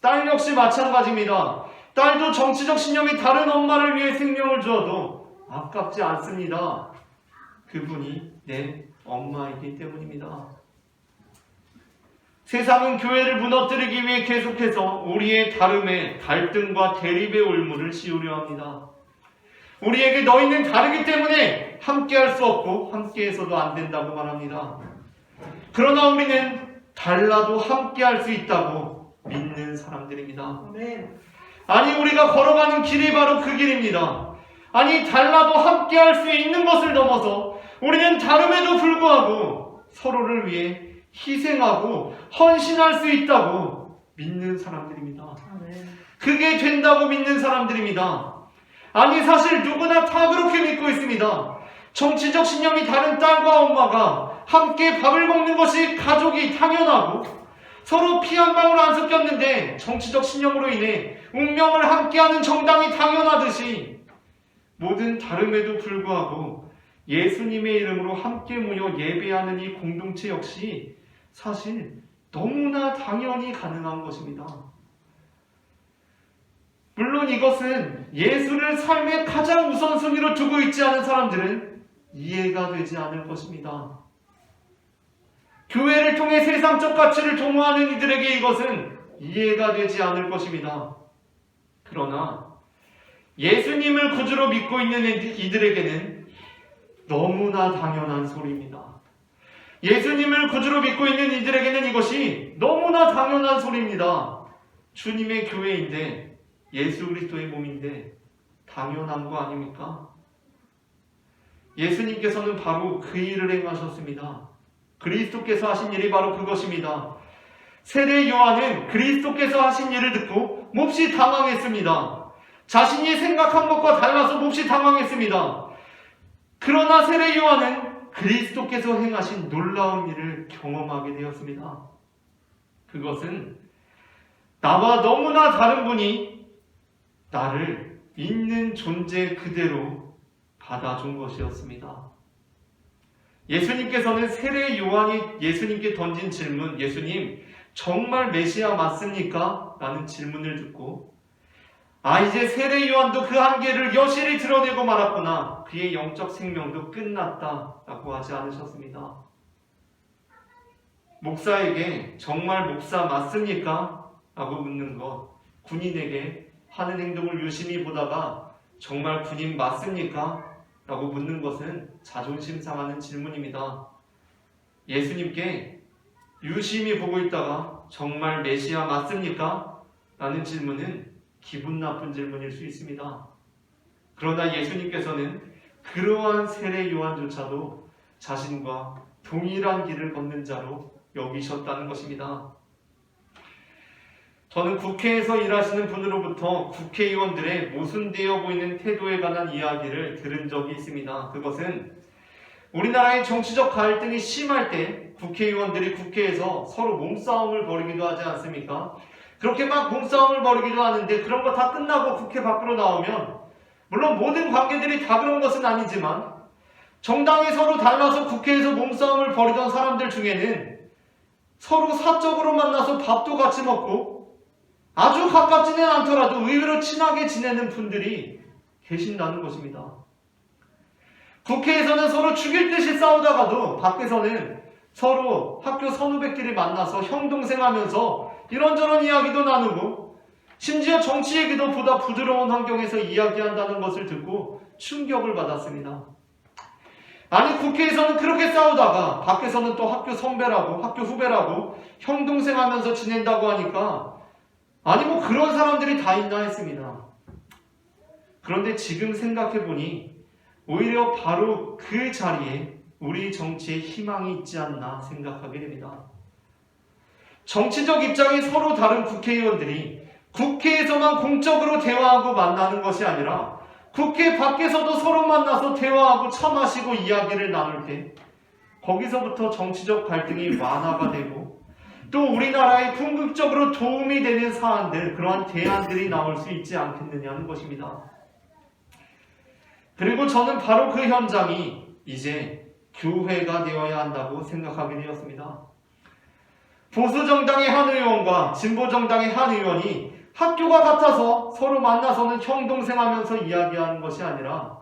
딸 역시 마찬가지입니다. 딸도 정치적 신념이 다른 엄마를 위해 생명을 주어도 아깝지 않습니다. 그분이 내 엄마이기 때문입니다. 세상은 교회를 무너뜨리기 위해 계속해서 우리의 다름에 갈등과 대립의 올무를 씌우려 합니다. 우리에게 너희는 다르기 때문에 함께할 수 없고 함께해서도 안 된다고 말합니다. 그러나 우리는 달라도 함께할 수 있다고 믿는 사람들입니다. 아니 우리가 걸어가는 길이 바로 그 길입니다. 아니 달라도 함께할 수 있는 것을 넘어서 우리는 다름에도 불구하고 서로를 위해 희생하고 헌신할 수 있다고 믿는 사람들입니다. 그게 된다고 믿는 사람들입니다. 아니 사실 누구나 다 그렇게 믿고 있습니다. 정치적 신념이 다른 딸과 엄마가 함께 밥을 먹는 것이 가족이 당연하고 서로 피 한 방울 안 섞였는데 정치적 신념으로 인해 운명을 함께하는 정당이 당연하듯이 모든 다름에도 불구하고 예수님의 이름으로 함께 모여 예배하는 이 공동체 역시 사실 너무나 당연히 가능한 것입니다. 물론 이것은 예수를 삶의 가장 우선순위로 두고 있지 않은 사람들은 이해가 되지 않을 것입니다. 교회를 통해 세상적 가치를 도모하는 이들에게 이것은 이해가 되지 않을 것입니다. 그러나 예수님을 구주로 믿고 있는 이들에게는 너무나 당연한 소리입니다. 예수님을 구주로 믿고 있는 이들에게는 이것이 너무나 당연한 소리입니다. 주님의 교회인데 예수 그리스도의 몸인데 당연한 거 아닙니까? 예수님께서는 바로 그 일을 행하셨습니다. 그리스도께서 하신 일이 바로 그것입니다. 세례 요한은 그리스도께서 하신 일을 듣고 몹시 당황했습니다. 자신이 생각한 것과 달라서 몹시 당황했습니다. 그러나 세례 요한은 그리스도께서 행하신 놀라운 일을 경험하게 되었습니다. 그것은 나와 너무나 다른 분이 나를 있는 존재 그대로 받아준 것이었습니다. 예수님께서는 세례 요한이 예수님께 던진 질문, 예수님 정말 메시아 맞습니까? 라는 질문을 듣고 이제 세례 요한도 그 한계를 여실히 드러내고 말았구나. 그의 영적 생명도 끝났다 라고 하지 않으셨습니다. 목사에게 정말 목사 맞습니까? 라고 묻는 것, 군인에게 하는 행동을 유심히 보다가 정말 군인 맞습니까? 라고 묻는 것은 자존심 상하는 질문입니다. 예수님께 유심히 보고 있다가 정말 메시아 맞습니까? 라는 질문은 기분 나쁜 질문일 수 있습니다. 그러나 예수님께서는 그러한 세례 요한조차도 자신과 동일한 길을 걷는 자로 여기셨다는 것입니다. 저는 국회에서 일하시는 분으로부터 국회의원들의 모순되어 보이는 태도에 관한 이야기를 들은 적이 있습니다. 그것은 우리나라의 정치적 갈등이 심할 때 국회의원들이 국회에서 서로 몸싸움을 벌이기도 하지 않습니까? 그렇게 막 몸싸움을 벌이기도 하는데 그런 거 다 끝나고 국회 밖으로 나오면 물론 모든 관계들이 다 그런 것은 아니지만 정당이 서로 달라서 국회에서 몸싸움을 벌이던 사람들 중에는 서로 사적으로 만나서 밥도 같이 먹고 아주 가깝지는 않더라도 의외로 친하게 지내는 분들이 계신다는 것입니다. 국회에서는 서로 죽일 듯이 싸우다가도 밖에서는 서로 학교 선후배끼리 만나서 형동생 하면서 이런저런 이야기도 나누고 심지어 정치 얘기도 보다 부드러운 환경에서 이야기한다는 것을 듣고 충격을 받았습니다. 아니 국회에서는 그렇게 싸우다가 밖에서는 또 학교 선배라고 학교 후배라고 형동생 하면서 지낸다고 하니까 아니 뭐 그런 사람들이 다 있나 했습니다. 그런데 지금 생각해보니 오히려 바로 그 자리에 우리 정치에 희망이 있지 않나 생각하게 됩니다. 정치적 입장이 서로 다른 국회의원들이 국회에서만 공적으로 대화하고 만나는 것이 아니라 국회 밖에서도 서로 만나서 대화하고 차 마시고 이야기를 나눌 때 거기서부터 정치적 갈등이 완화가 되고 또 우리나라에 궁극적으로 도움이 되는 사안들, 그러한 대안들이 나올 수 있지 않겠느냐는 것입니다. 그리고 저는 바로 그 현장이 이제 교회가 되어야 한다고 생각하게 되었습니다. 보수정당의 한 의원과 진보정당의 한 의원이 학교가 같아서 서로 만나서는 형동생 하면서 이야기하는 것이 아니라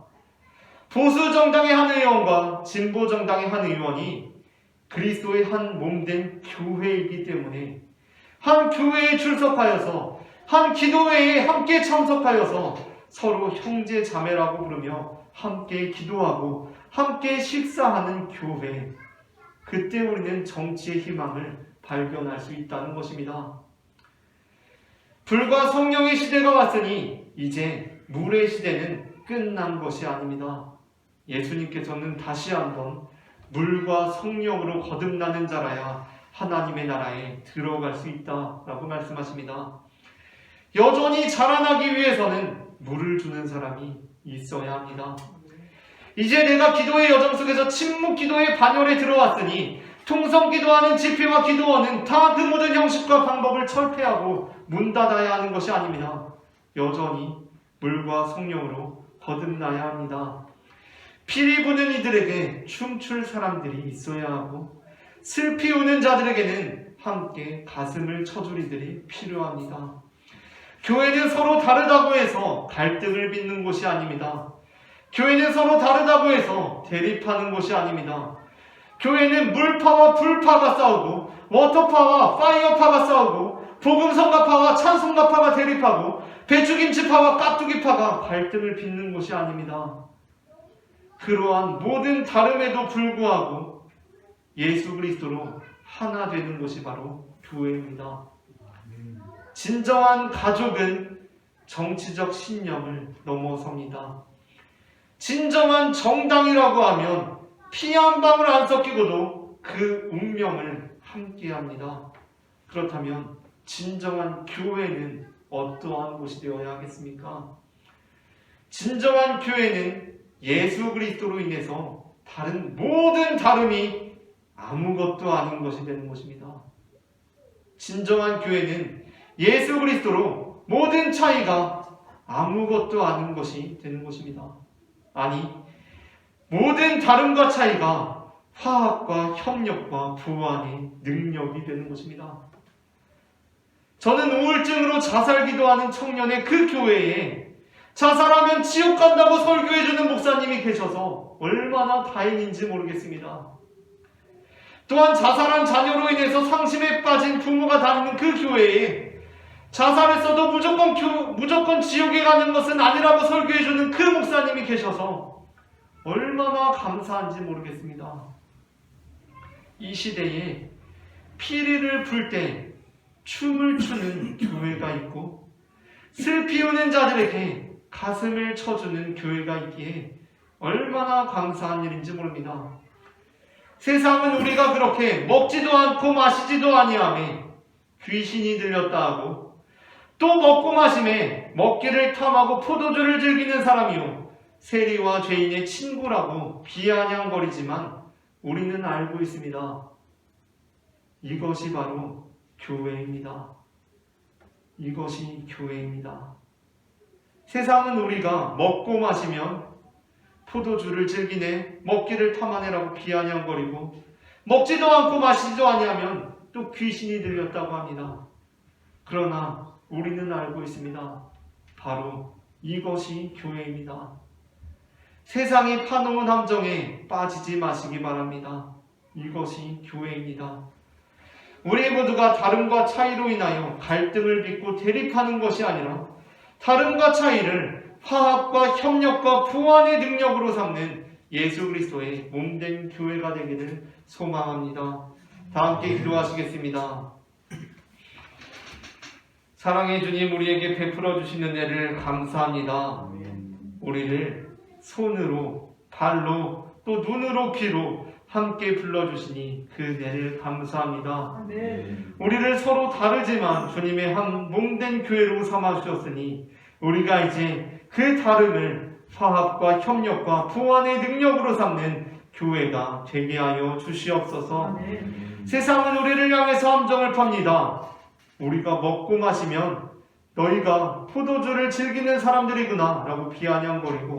보수정당의 한 의원과 진보정당의 한 의원이 그리스도의 한 몸된 교회이기 때문에 한 교회에 출석하여서 한 기도회에 함께 참석하여서 서로 형제 자매라고 부르며 함께 기도하고 함께 식사하는 교회, 그때 우리는 정치의 희망을 발견할 수 있다는 것입니다. 불과 성령의 시대가 왔으니 이제 물의 시대는 끝난 것이 아닙니다. 예수님께서는 다시 한번 물과 성령으로 거듭나는 자라야 하나님의 나라에 들어갈 수 있다라고 말씀하십니다. 여전히 자라나기 위해서는 물을 주는 사람이 있어야 합니다. 이제 내가 기도의 여정 속에서 침묵 기도의 반열에 들어왔으니 통성 기도하는 집회와 기도원은 다 그 모든 형식과 방법을 철폐하고 문 닫아야 하는 것이 아닙니다. 여전히 물과 성령으로 거듭나야 합니다. 피리 부는 이들에게 춤출 사람들이 있어야 하고 슬피 우는 자들에게는 함께 가슴을 쳐줄 이들이 필요합니다. 교회는 서로 다르다고 해서 갈등을 빚는 곳이 아닙니다. 교회는 서로 다르다고 해서 대립하는 곳이 아닙니다. 교회는 물파와 불파가 싸우고 워터파와 파이어파가 싸우고 복음성가파와 찬송가파가 대립하고 배추김치파와 깍두기파가 갈등을 빚는 곳이 아닙니다. 그러한 모든 다름에도 불구하고 예수 그리스도로 하나 되는 것이 바로 교회입니다. 진정한 가족은 정치적 신념을 넘어섭니다. 진정한 정당이라고 하면 피 한 방울 안 섞이고도 그 운명을 함께합니다. 그렇다면 진정한 교회는 어떠한 곳이 되어야 하겠습니까? 진정한 교회는 예수 그리스도로 인해서 다른 모든 다름이 아무것도 아닌 것이 되는 것입니다. 진정한 교회는 예수 그리스도로 모든 차이가 아무것도 아닌 것이 되는 것입니다. 아니, 모든 다름과 차이가 화합과 협력과 부안의 능력이 되는 것입니다. 저는 우울증으로 자살 기도하는 청년의 그 교회에 자살하면 지옥 간다고 설교해주는 목사님이 계셔서 얼마나 다행인지 모르겠습니다. 또한 자살한 자녀로 인해서 상심에 빠진 부모가 다니는 그 교회에 자살했어도 무조건 지옥에 가는 것은 아니라고 설교해주는 그 목사님이 계셔서 얼마나 감사한지 모르겠습니다. 이 시대에 피리를 불 때 춤을 추는 교회가 있고 슬피 우는 자들에게 가슴을 쳐주는 교회가 있기에 얼마나 감사한 일인지 모릅니다. 세상은 우리가 그렇게 먹지도 않고 마시지도 아니하며 귀신이 들렸다 하고 또 먹고 마심에 먹기를 탐하고 포도주를 즐기는 사람이요 세리와 죄인의 친구라고 비아냥거리지만 우리는 알고 있습니다. 이것이 바로 교회입니다. 이것이 교회입니다. 세상은 우리가 먹고 마시면 포도주를 즐기네, 먹기를 탐하네라고 비아냥거리고 먹지도 않고 마시지도 아니하면 또 귀신이 들렸다고 합니다. 그러나 우리는 알고 있습니다. 바로 이것이 교회입니다. 세상이 파놓은 함정에 빠지지 마시기 바랍니다. 이것이 교회입니다. 우리 모두가 다름과 차이로 인하여 갈등을 빚고 대립하는 것이 아니라 다름과 차이를 화합과 협력과 부안의 능력으로 삼는 예수 그리스도의 몸된 교회가 되기를 소망합니다. 다 함께 기도하시겠습니다. 사랑의 주님, 우리에게 베풀어 주시는 은혜를 감사합니다. 우리를 손으로, 발로, 또 눈으로, 귀로 함께 불러주시니 그 은혜를 감사합니다. 우리를 서로 다르지만 주님의 한 몸된 교회로 삼아주셨으니 우리가 이제 그 다름을 화합과 협력과 부안의 능력으로 삼는 교회가 되게 하여 주시옵소서. 세상은 우리를 향해서 함정을 팝니다. 우리가 먹고 마시면 너희가 포도주를 즐기는 사람들이구나 라고 비아냥거리고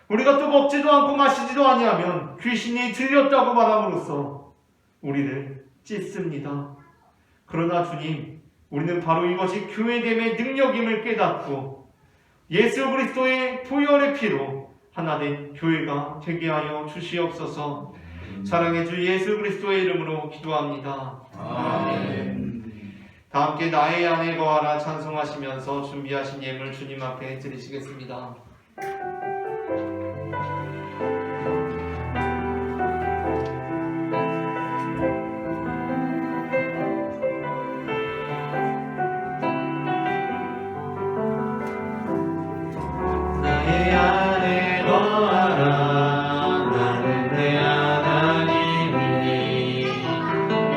우리가 또 먹지도 않고 마시지도 아니하면 귀신이 들렸다고 말함으로써 우리를 찢습니다. 그러나 주님, 우리는 바로 이것이 교회됨의 능력임을 깨닫고 예수 그리스도의 보혈의 피로 하나된 교회가 되게 하여 주시옵소서. 사랑의 주 예수 그리스도의 이름으로 기도합니다. 아멘. 다 함께 나의 안에 거하라 찬송하시면서 준비하신 예물 주님 앞에 드리시겠습니다. 나의 안에 거하라 나는 내 하나님이니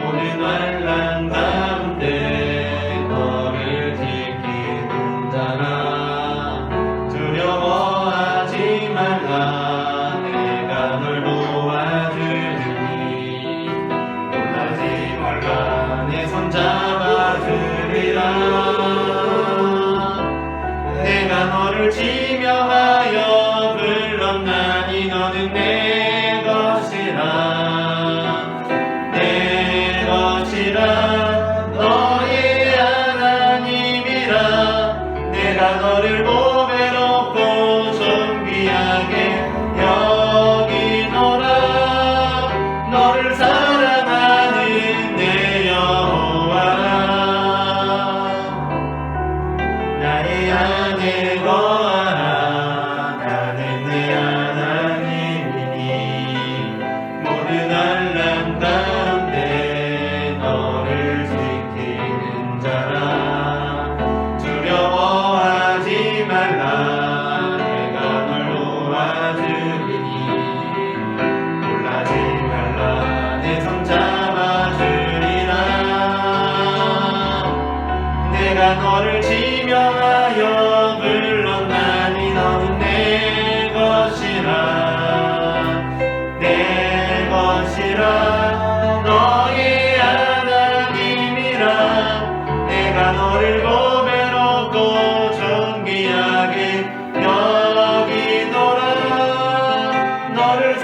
모든 환난 가운데 너를 지키는 자라 두려워하지 말라 내가 널 도와주리니 놀라지 말라 내 손 잡아주리라 내가 너를 지명하여 불렀나니 너는 내 것이라 내 것이라 너의 하나님이라 내가 너를 보배롭고 존귀하게 여기노라 너를 사랑하는 내 여호와라 나의 안에 거하라 나는 내 하나님이니 모든 환난 가운데 너를 지키는 자라 두려워하지 말라 내가 널 도와주리니 놀라지 말라 내 손 잡아주리라 내가 너를 지명하여 불렀나니 너는 내 것이라 내 것이라 너의 하나님이라 내가 너를 보배롭고 존귀하게 여기노라 너를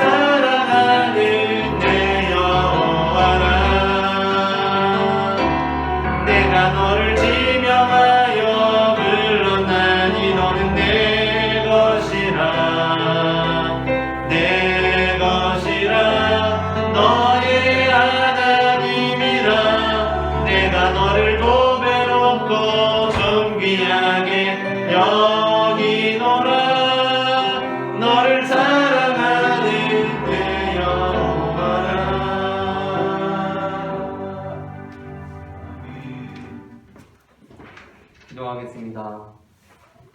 기도하겠습니다.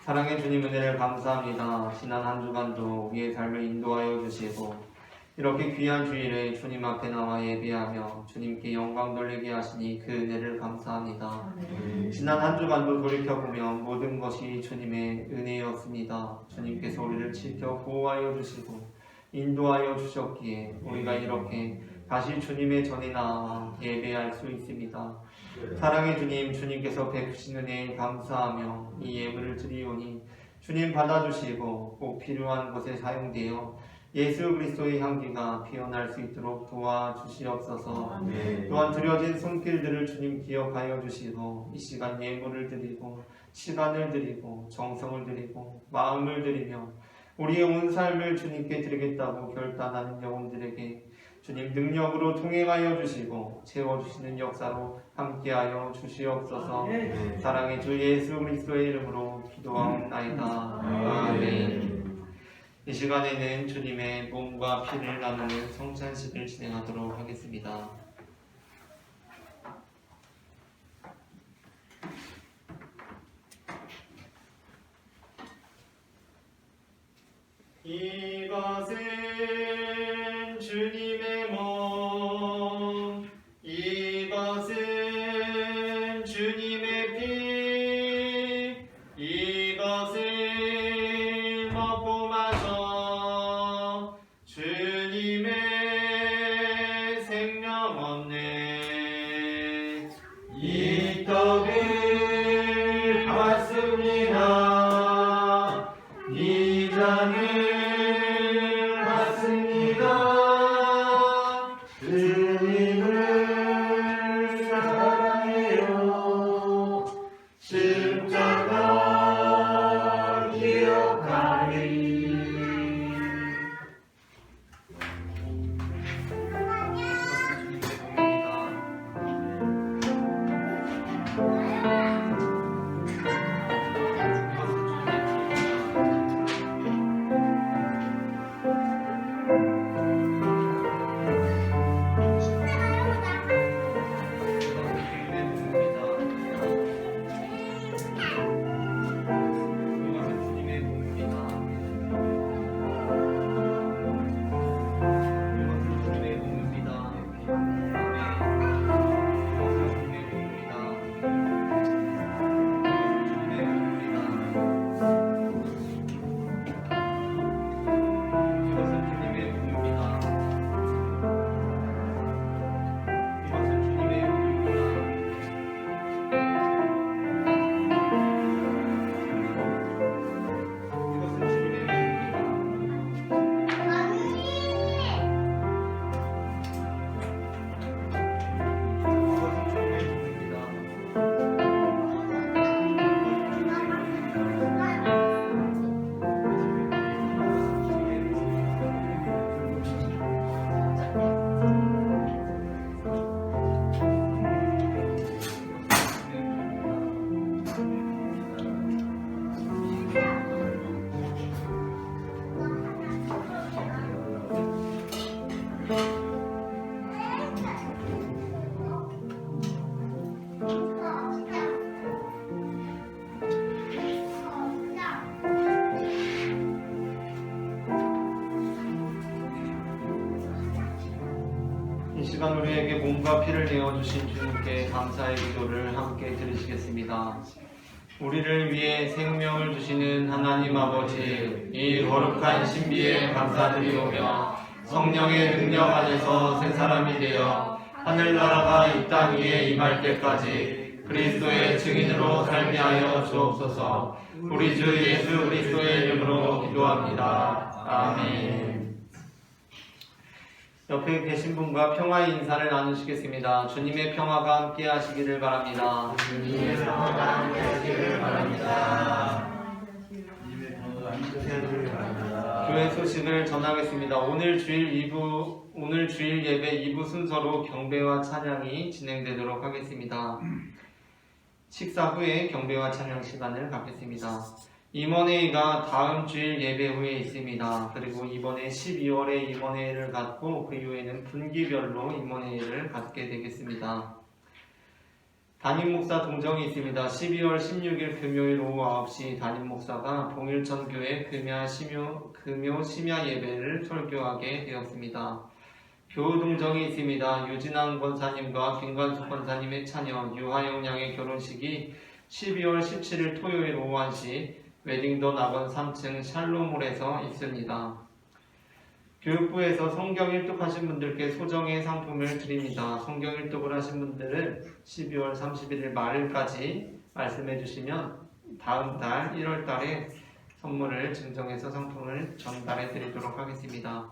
사랑의 주님 은혜를 감사합니다. 지난 한 주간도 우리의 삶을 인도하여 주시고 이렇게 귀한 주일에 주님 앞에 나와 예배하며 주님께 영광 돌리게 하시니 그 은혜를 감사합니다. 지난 한 주간도 돌이켜보면 모든 것이 주님의 은혜였습니다. 주님께서 우리를 지켜 보호하여 주시고 인도하여 주셨기에 우리가 이렇게 다시 주님의 전에 나와 예배할 수 있습니다. 사랑의 주님, 주님께서 베푸신 은혜에 감사하며 이 예물을 드리오니 주님 받아주시고 꼭 필요한 곳에 사용되어 예수 그리스도의 향기가 피어날 수 있도록 도와주시옵소서. 또한 드려진 손길들을 주님 기억하여 주시고 이 시간 예물을 드리고 시간을 드리고 정성을 드리고 마음을 드리며 우리의 온 삶을 주님께 드리겠다고 결단하는 영혼들에게 주님 능력으로 통행하여 주시고 채워주시는 역사로 함께하여 주시옵소서. 사랑의 주 예수 그리스도의 이름으로 기도하옵나이다. 아멘. 이 시간에는 주님의 몸과 피를 나누는 성찬식을 진행하도록 하겠습니다. 이것은 주님의 몸, 이것은 주님의 피, 이것을 먹고 마셔 주님의 생명 얻네. 이 떡을 받습니다. 이 잔을 받습니다. 주님을 사랑해요. 십자가 기억하리. 이 시간 우리에게 몸과 피를 내어주신 주님께 감사의 기도를 함께 드리시겠습니다. 우리를 위해 생명을 주시는 하나님 아버지, 이 거룩한 신비에 감사드리오며 성령의 능력 안에서 새 사람이 되어 하늘나라가 이 땅 위에 임할 때까지 그리스도의 증인으로 살게 하여 주옵소서. 우리 주 예수 그리스도의 이름으로 기도합니다. 아멘. 옆에 계신 분과 평화의 인사를 나누시겠습니다. 주님의 평화가 함께 하시기를 바랍니다. 주님의 평화가 함께 하시기를 바랍니다. 교회 소식을 전하겠습니다. 오늘 주일 예배 2부 순서로 경배와 찬양이 진행되도록 하겠습니다. 식사 후에 경배와 찬양 시간을 갖겠습니다. 임원회의가 다음 주일 예배 후에 있습니다. 그리고 이번에 12월에 임원회의를 갖고 그 이후에는 분기별로 임원회의를 갖게 되겠습니다. 담임 목사 동정이 있습니다. 12월 16일 금요일 오후 9시 담임 목사가 봉일천교회 금요 심야 예배를 설교하게 되었습니다. 교우 동정이 있습니다. 유진환 권사님과 김관숙 권사님의 차녀 유하영 양의 결혼식이 12월 17일 토요일 오후 1시 웨딩던 학원 3층 샬롬홀에서 있습니다. 교육부에서 성경 1독하신 분들께 소정의 상품을 드립니다. 성경 1독을 하신 분들은 12월 31일 말일까지 말씀해 주시면 다음 달 1월 달에 선물을 증정해서 상품을 전달해 드리도록 하겠습니다.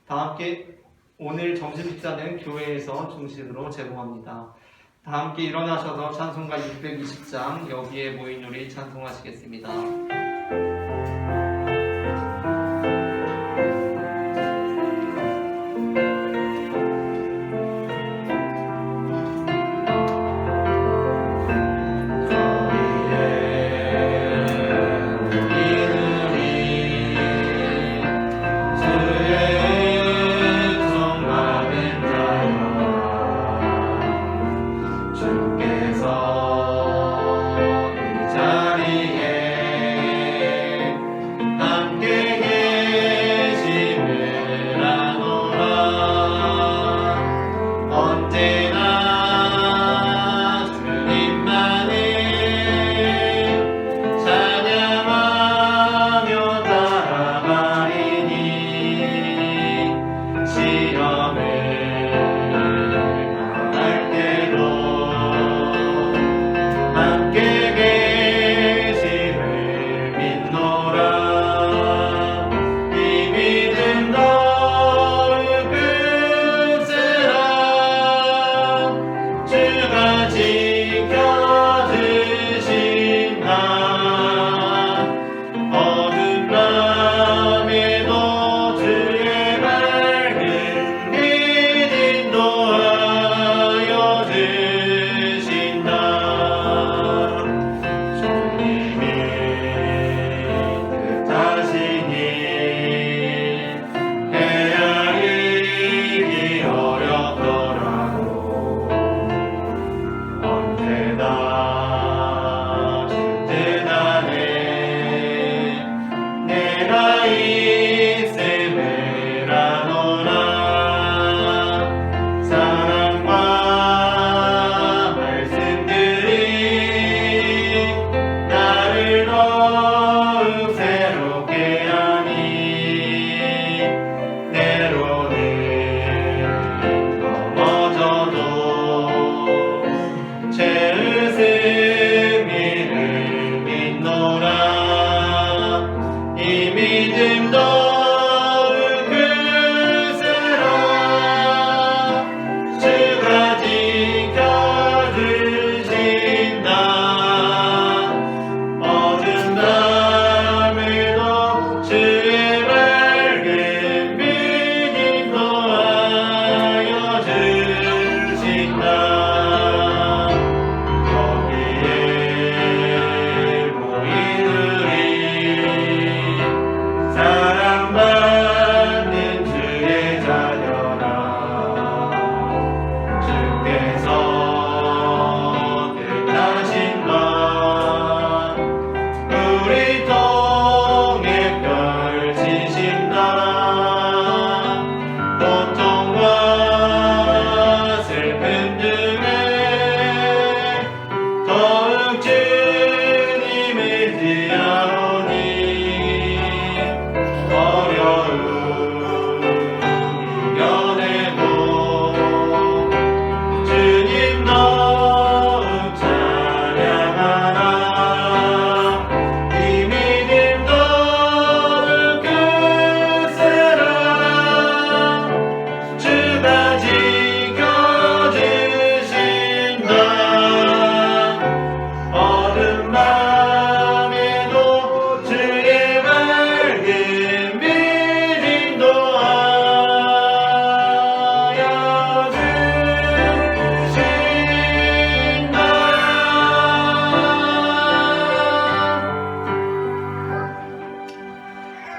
다 함께 오늘 점심 식사는 교회에서 중식으로 제공합니다. 다 함께 일어나셔서 찬송가 620장 여기에 모인 우리 찬송하시겠습니다.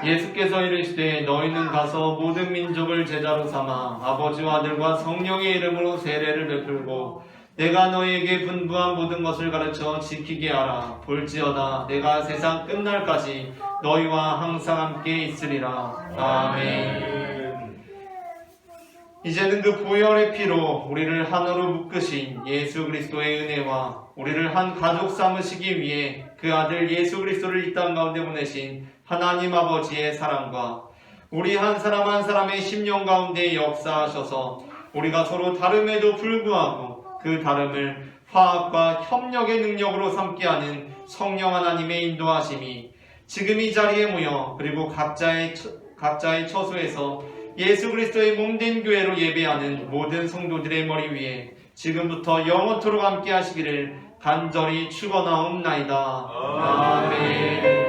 예수께서 이르시되 너희는 가서 모든 민족을 제자로 삼아 아버지와 아들과 성령의 이름으로 세례를 베풀고 내가 너에게 분부한 모든 것을 가르쳐 지키게 하라. 볼지어다 내가 세상 끝날까지 너희와 항상 함께 있으리라. 아멘. 이제는 그 보혈의 피로 우리를 하나로 묶으신 예수 그리스도의 은혜와 우리를 한 가족 삼으시기 위해 그 아들 예수 그리스도를 이 땅 가운데 보내신 하나님 아버지의 사랑과 우리 한 사람 한 사람의 심령 가운데 역사하셔서 우리가 서로 다름에도 불구하고 그 다름을 화합과 협력의 능력으로 삼게 하는 성령 하나님의 인도하심이 지금 이 자리에 모여 그리고 각자의 처소에서 예수 그리스도의 몸된 교회로 예배하는 모든 성도들의 머리 위에 지금부터 영원토록 함께 하시기를 간절히 축원하옵나이다. 아멘.